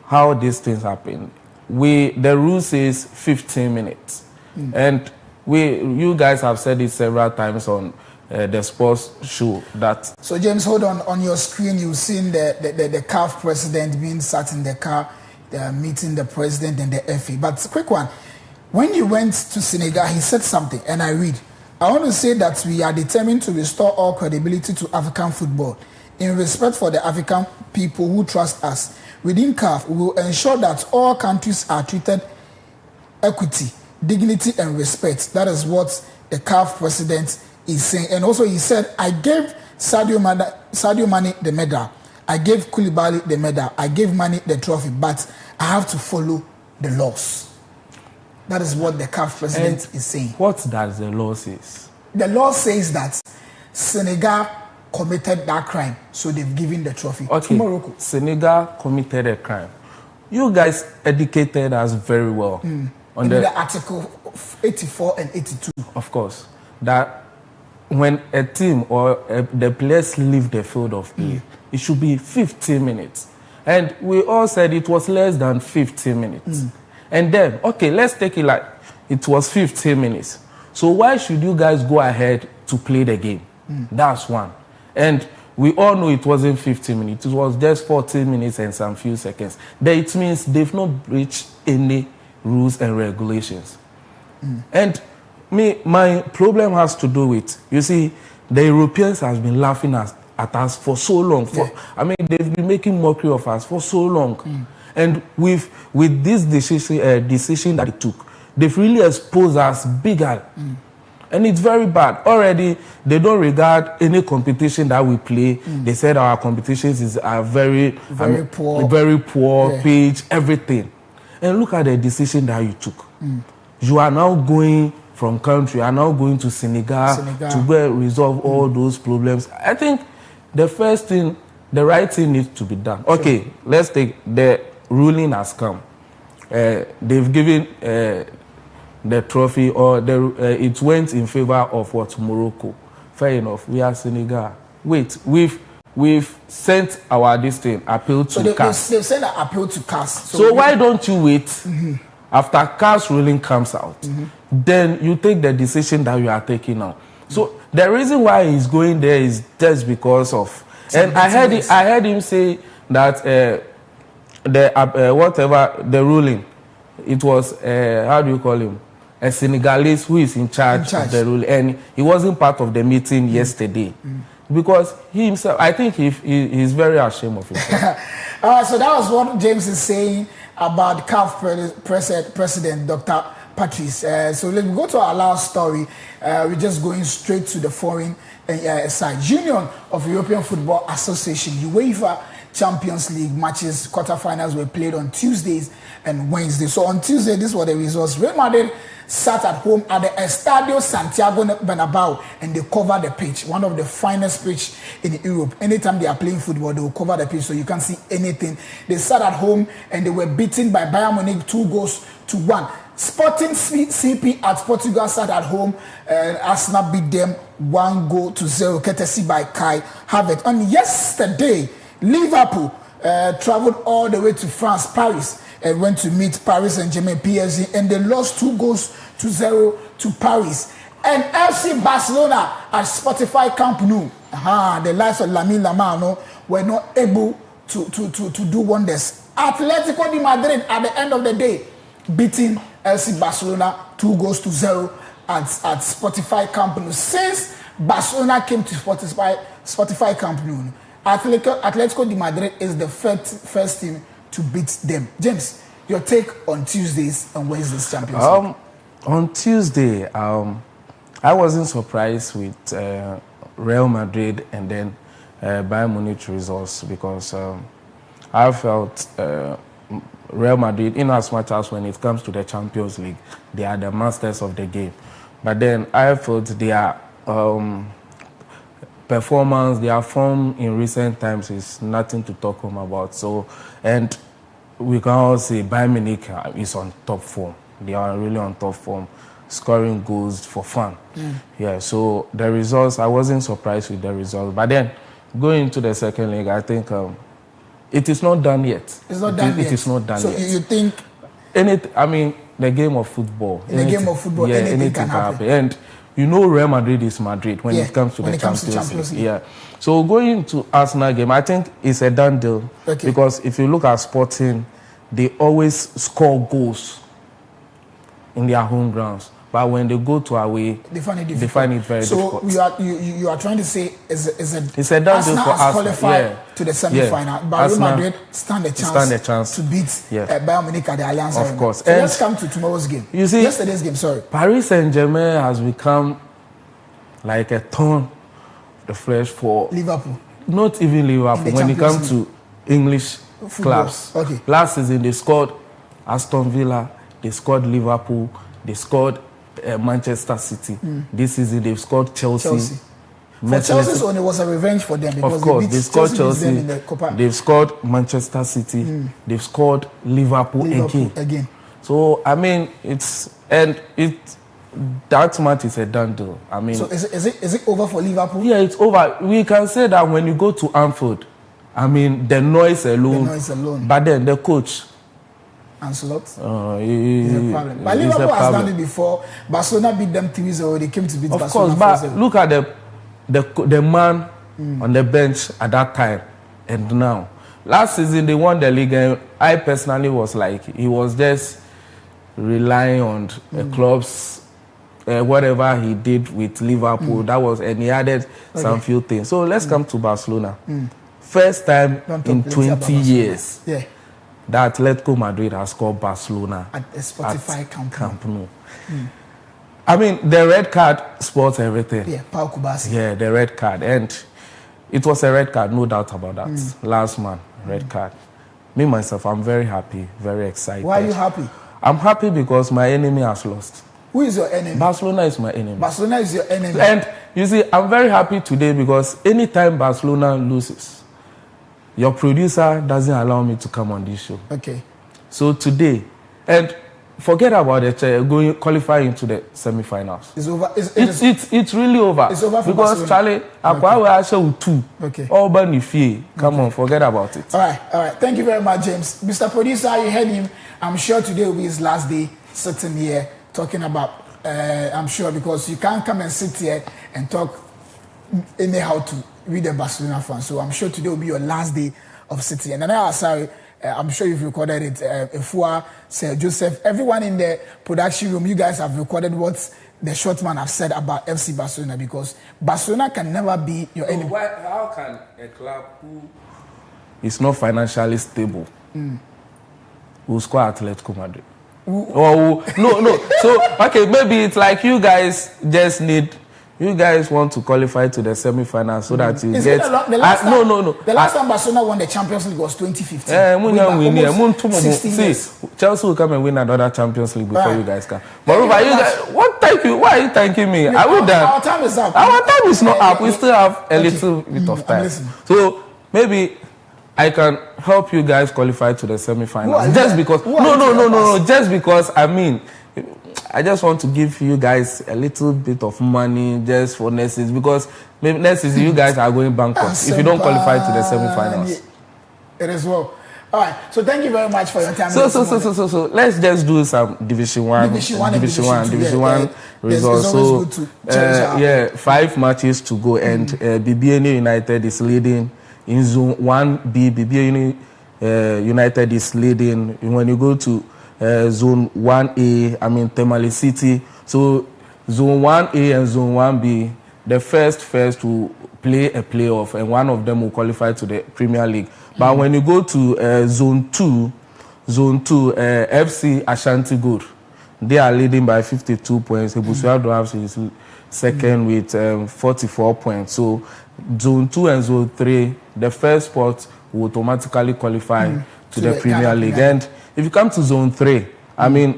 how these things happen. The rule says 15 minutes. And you guys have said it several times on the sports show that. So James, hold on your screen. You've seen the CAF president being sat in the car, meeting the president and the FA. But quick one, when you went to Senegal, he said something, and I read, I want to say that we are determined to restore all credibility to African football. In respect for the African people who trust us, within CAF, we will ensure that all countries are treated equity, dignity, and respect. That is what the CAF president is saying. And also he said, I gave Sadio Mane the medal. I gave Koulibaly the medal. I gave Mane the trophy. But I have to follow the laws. That is what the CAF president is saying. What does the law say? The law says that Senegal committed that crime, so they've given the trophy to Morocco. Senegal committed a crime. You guys educated us very well. On the article 84 and 82. Of course. That when a team or the players leave the field of play, it should be 15 minutes. And we all said it was less than 15 minutes. And then, let's take it like it was 15 minutes. So why should you guys go ahead to play the game? That's one. And we all know it wasn't 15 minutes. It was just 14 minutes and some few seconds. Then it means they've not breached any rules and regulations. And my problem has to do with, you see, the Europeans have been laughing at us for so long. I mean, they've been making mockery of us for so long. And with this decision that they took, they've really exposed us bigger. And it's very bad. Already, they don't regard any competition that we play. They said our competitions are very poor, pitch, everything. And look at the decision that you took. You are now going from country are now going to Senegal. To go resolve all those problems. I think the first thing, the right thing needs to be done. Okay, sure. Let's take the ruling has come. They've given the trophy, or it went in favor of what, Morocco. Fair enough. We are Senegal. Wait, we've sent our appeal to CAS. They've sent an appeal to CAS. So why don't you wait after CAS ruling comes out? Then you take the decision that you are taking now. So the reason why he's going there is just because of. And I heard him say that whatever the ruling, it was how do you call him? A Senegalese who is in charge of the ruling, and he wasn't part of the meeting yesterday because he himself. I think he's very ashamed of himself. So that was what James is saying about CAF President Dr. Patrice. So let's go to our last story. We're just going straight to the foreign side. Union of European Football Association, UEFA Champions League matches, quarterfinals were played on Tuesdays and Wednesdays. So on Tuesday, this was the results. Real Madrid sat at home at the Estadio Santiago Bernabeu and they covered the pitch, one of the finest pitch in Europe. Anytime they are playing football, they will cover the pitch so you can't see anything. They sat at home and they were beaten by Bayern Munich 2-1. Sporting CP at Portugal sat at home. Arsenal beat them 1-0, courtesy by Kai Havertz. And yesterday, Liverpool traveled all the way to France, Paris, and went to meet Paris Saint-Germain, PSG, and they lost 2-0 to Paris. And FC Barcelona at Spotify Camp Nou, the likes of Lamine Yamal were not able to do wonders. Atletico de Madrid at the end of the day beating FC Barcelona 2-0 at Spotify Camp Nou. Since Barcelona came to Spotify Camp Nou, Atletico de Madrid is the first team to beat them. James, your take on Tuesdays and Wednesdays Champions League? On Tuesday, I wasn't surprised with Real Madrid and then Bayern Munich results because I felt Real Madrid, in as much as when it comes to the Champions League, they are the masters of the game. But then I felt their performance, their form in recent times is nothing to talk about. So, and we can all say Bayern Munich is on top form. They are really on top form, scoring goals for fun. Yeah, so the results, I wasn't surprised with the results. But then, going into the second leg, I think it is not done yet. It's not done yet. It is not done yet. So you think... the game of football. Yeah, anything can happen. And you know Real Madrid is Madrid when it comes to the Champions League. Yeah. So going to Arsenal game, I think it's a done deal. Okay. Because if you look at Sporting, they always score goals in their home grounds. But when they go to away, they find it very difficult. So you are trying to say it's a done deal for Arsenal. Qualified to the semi-final. But Real Madrid stand a chance to beat Bayern Munich at the Allianz Arena. Of course. So let's come to tomorrow's game. You see, yesterday's game, sorry. Paris Saint-Germain has become like a thorn of the flesh for Liverpool. Not even Liverpool. When it comes to English clubs. Okay. Last season they scored Aston Villa, they scored Liverpool, they scored Manchester City. This season they've scored Chelsea. For Chelsea's own, it was a revenge for them because of course, they scored Chelsea in the Copa. They've scored Manchester City. They've scored Liverpool again. So I mean, that match is a done deal. I mean, so is it over for Liverpool? Yeah, it's over. We can say that when you go to Anfield, I mean, the noise alone. But then the coach. Ancelot is a problem. But Liverpool has done it before. Barcelona beat them 3-0. They came to beat Barcelona. Of course, but look at the man on the bench at that time and now. Last season they won the league, and I personally was like, he was just relying on the clubs, whatever he did with Liverpool. That was, and he added some few things. So let's come to Barcelona. First time in 20 years. Yeah. That Atletico Madrid has scored Barcelona at a Spotify Camp Nou. I mean, the red card spoils everything. Yeah, Pau Kubasi. Yeah, the red card. And it was a red card, no doubt about that. Last man, red card. Me, myself, I'm very happy, very excited. Why are you happy? I'm happy because my enemy has lost. Who is your enemy? Barcelona is my enemy. Barcelona is your enemy. And you see, I'm very happy today because anytime Barcelona loses, your producer doesn't allow me to come on this show. Okay. So today, and forget about it, qualifying into the semi-finals. It's over. It's really over. It's over for because Barcelona. Charlie, Akwa actually two. Okay. All Banifi. Come on, forget about it. All right. Thank you very much, James. Mr. Producer, you heard him. I'm sure today will be his last day sitting here talking about. I'm sure because you can't come and sit here and talk anyhow to read a Barcelona fan. So I'm sure today will be your last day of sitting. And then I'm sure you've recorded it. Efua, Sir Joseph, everyone in the production room, you guys have recorded what the short man have said about FC Barcelona because Barcelona can never be your enemy. How can a club who is not financially stable who score Atletico Madrid? No. So, okay, maybe it's like you guys want to qualify to the semi-final so that you get... The last time Barcelona won the Champions League was 2015. Chelsea will come and win another Champions League before you guys can. Moreover, you guys... Why are you thanking me? Our time is up. Our time is not up. We still have a little bit of time. So, maybe I can help you guys qualify to the semi-finals. Just because... Just because, I just want to give you guys a little bit of money just for next season because maybe next season you guys are going bankrupt if you don't qualify to the semi-finals. It is well. All right. So thank you very much for your time. So let's just do some Division 1 results. So 5 matches to go and BBN United is leading in Zone 1B. BBN United is leading. When you go to Zone 1A, Tamale City. So Zone 1A and Zone 1B, the first will play a playoff and one of them will qualify to the Premier League. But when you go to Zone 2, FC Ashanti Gold, they are leading by 52 points. Ebusuado FC is second with 44 points. So Zone 2 and Zone 3, the first spot will automatically qualify to the Premier League. And if you come to Zone 3,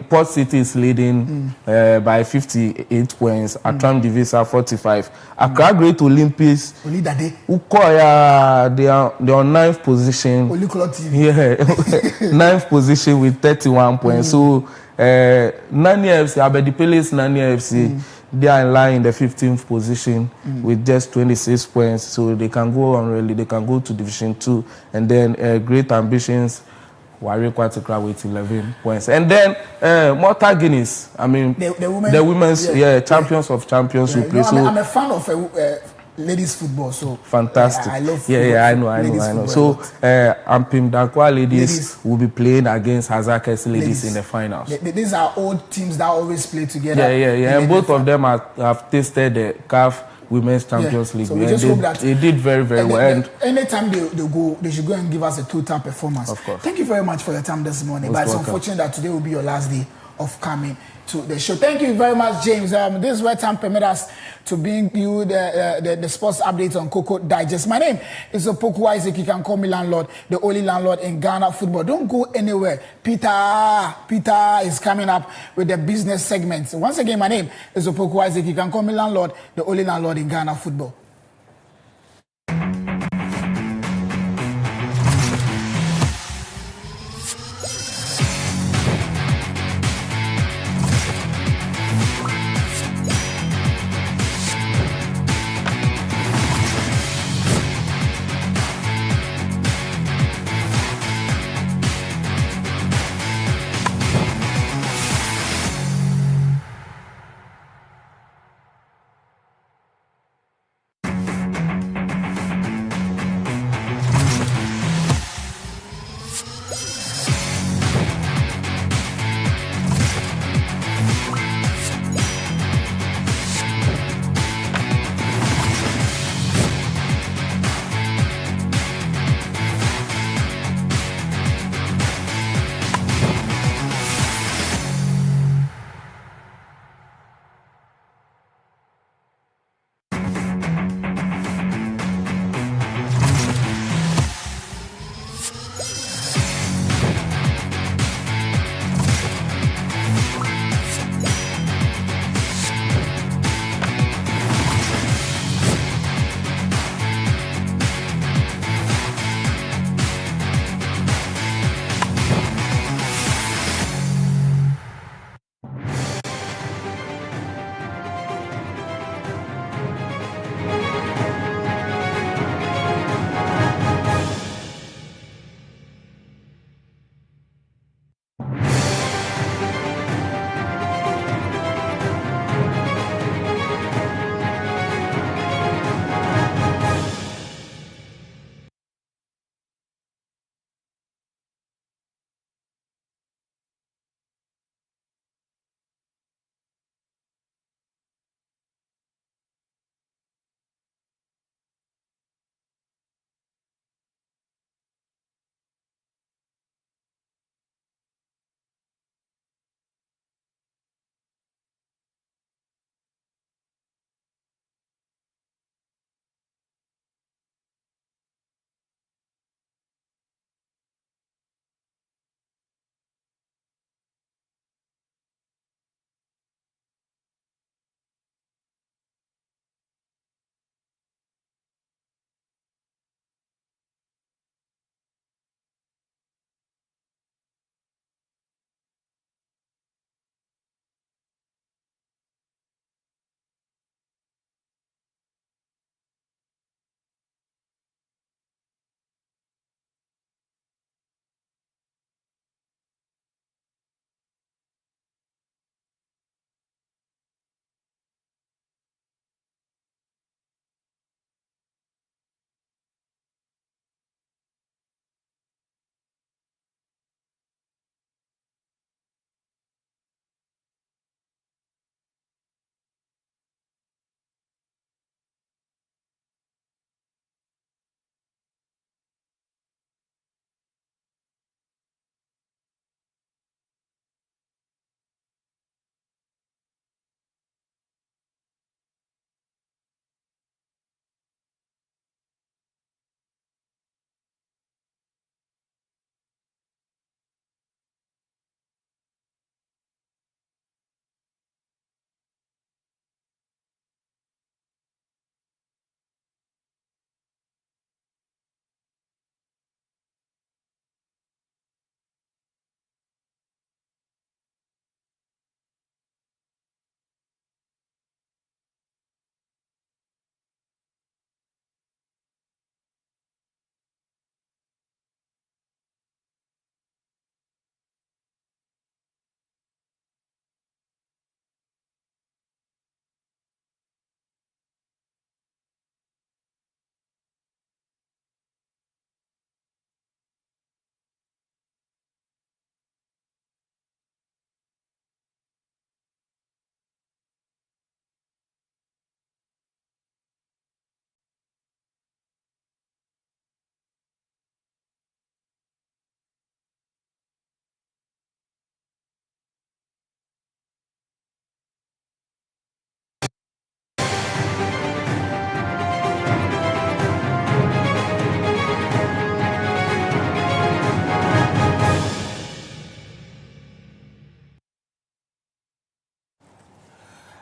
Port City is leading by 58 points. Atram Divisa 45. Accra Great Olympics, Ukoya, they are on 9th position. Yeah, 9th position with 31 points. So Nani FC, Abedi Palace Nani FC, they are in line in the 15th position with just 26 points. So they can go on really, they can go to Division 2. And then Great Ambitions, Warrior Quaticra with 11 points. And then Mortar Guinness, the women's champions of champions who play. I'm a fan of ladies football, so fantastic. I love football. I know. So Ampim Dakwa ladies will be playing against Hazakes ladies in the finals. These are old teams that always play together. And both of them have tasted the CAF Women's Champions League. So we just hope that they did very, very well. And anytime they go, they should go and give us a total performance. Of course. Thank you very much for your time this morning. But it's unfortunate that today will be your last day of coming to the show. Thank you very much, James. This is where time permits us to bring you the sports updates on Koko Digest. My name is Opoku Isaac. You can call me landlord, the only landlord in Ghana football. Don't go anywhere. Peter is coming up with the business segment. Once again, my name is Opoku Isaac. You can call me landlord, the only landlord in Ghana football.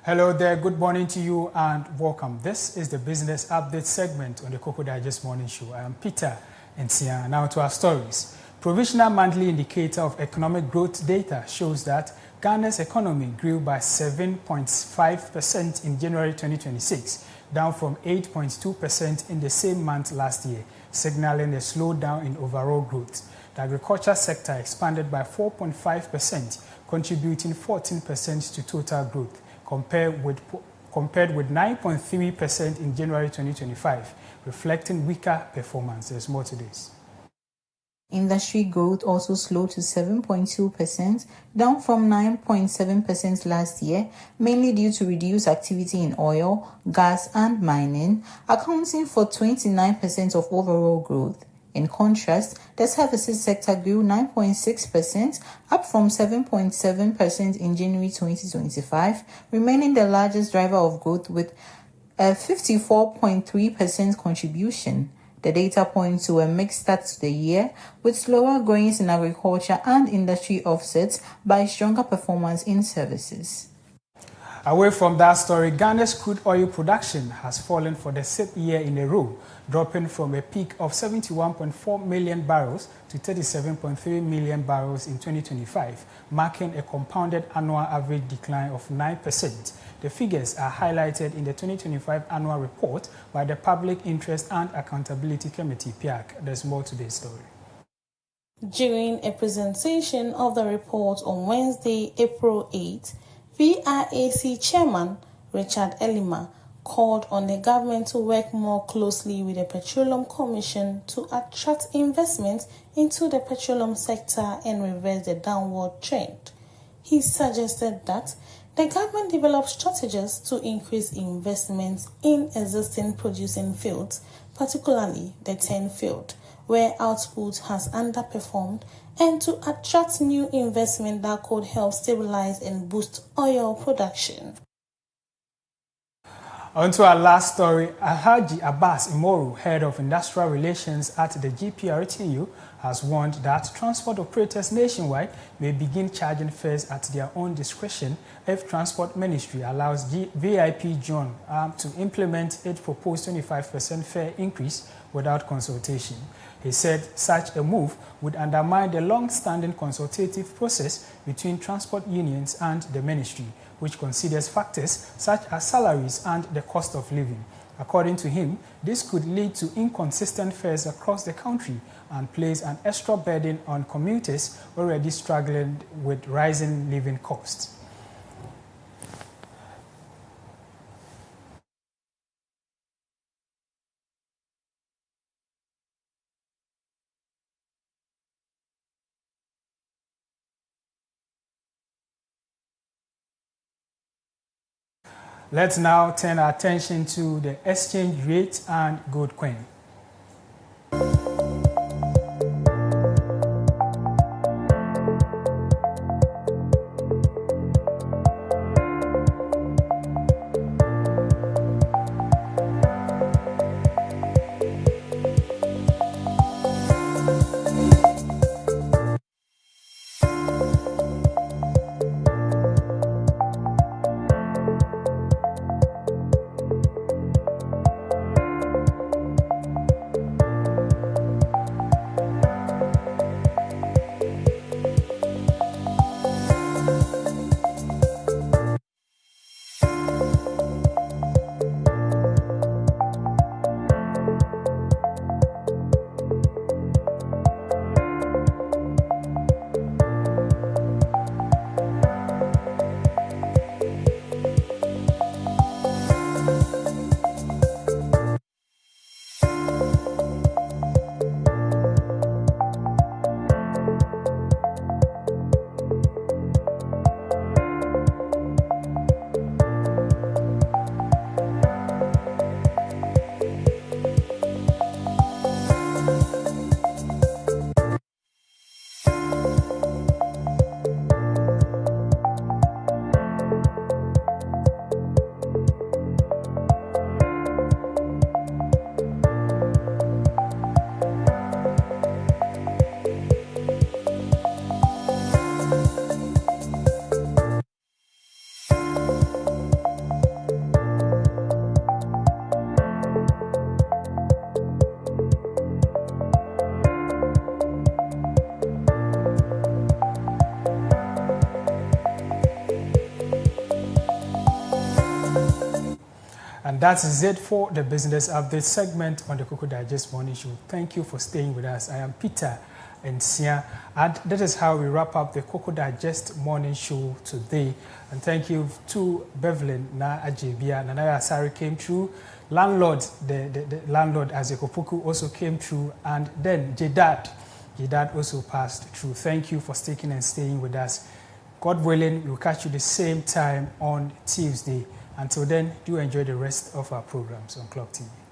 Hello there, good morning to you and welcome. This is the business update segment on the Koko Digest Morning Show. I am Peter Nsia. Now to our stories. Provisional monthly indicator of economic growth data shows that Ghana's economy grew by 7.5% in January 2026, down from 8.2% in the same month last year, signaling a slowdown in overall growth. The agriculture sector expanded by 4.5%, contributing 14% to total growth, compared with 9.3% in January 2025, reflecting weaker performance. There's more to this. Industry growth also slowed to 7.2%, down from 9.7% last year, mainly due to reduced activity in oil, gas, and mining, accounting for 29% of overall growth. In contrast, the services sector grew 9.6%, up from 7.7% in January 2025, remaining the largest driver of growth with a 54.3% contribution. The data points to a mixed start to the year, with slower growings in agriculture and industry offset by stronger performance in services. Away from that story, Ghana's crude oil production has fallen for the 6th year in a row, dropping from a peak of 71.4 million barrels to 37.3 million barrels in 2025, marking a compounded annual average decline of 9%. The figures are highlighted in the 2025 annual report by the Public Interest and Accountability Committee, PIAC. There's more to this story. During a presentation of the report on Wednesday, April 8, PIAC Chairman Richard Elima called on the government to work more closely with the Petroleum Commission to attract investment into the petroleum sector and reverse the downward trend. He suggested that the government develop strategies to increase investment in existing producing fields, particularly the 10 field, where output has underperformed, and to attract new investment that could help stabilize and boost oil production. On to our last story, Alhaji Abbas Imoru, head of industrial relations at the GPRTU, has warned that transport operators nationwide may begin charging fares at their own discretion if Transport Ministry allows VIP John to implement its proposed 25% fare increase without consultation. He said such a move would undermine the long-standing consultative process between transport unions and the ministry, which considers factors such as salaries and the cost of living. According to him, this could lead to inconsistent fares across the country and place an extra burden on commuters already struggling with rising living costs. Let's now turn our attention to the exchange rate and gold coin. And that is it for the Business Update segment on the Koko Digest Morning Show. Thank you for staying with us. I am Peter and Sia, and that is how we wrap up the Koko Digest Morning Show today. And thank you to Bevelyn Na Ajebia, Nanaya Asari came through, landlord, the landlord Azekopuku also came through, and then Jedad also passed through. Thank you for sticking and staying with us. God willing, we'll catch you the same time on Tuesday. Until then, do enjoy the rest of our programs on Clock TV.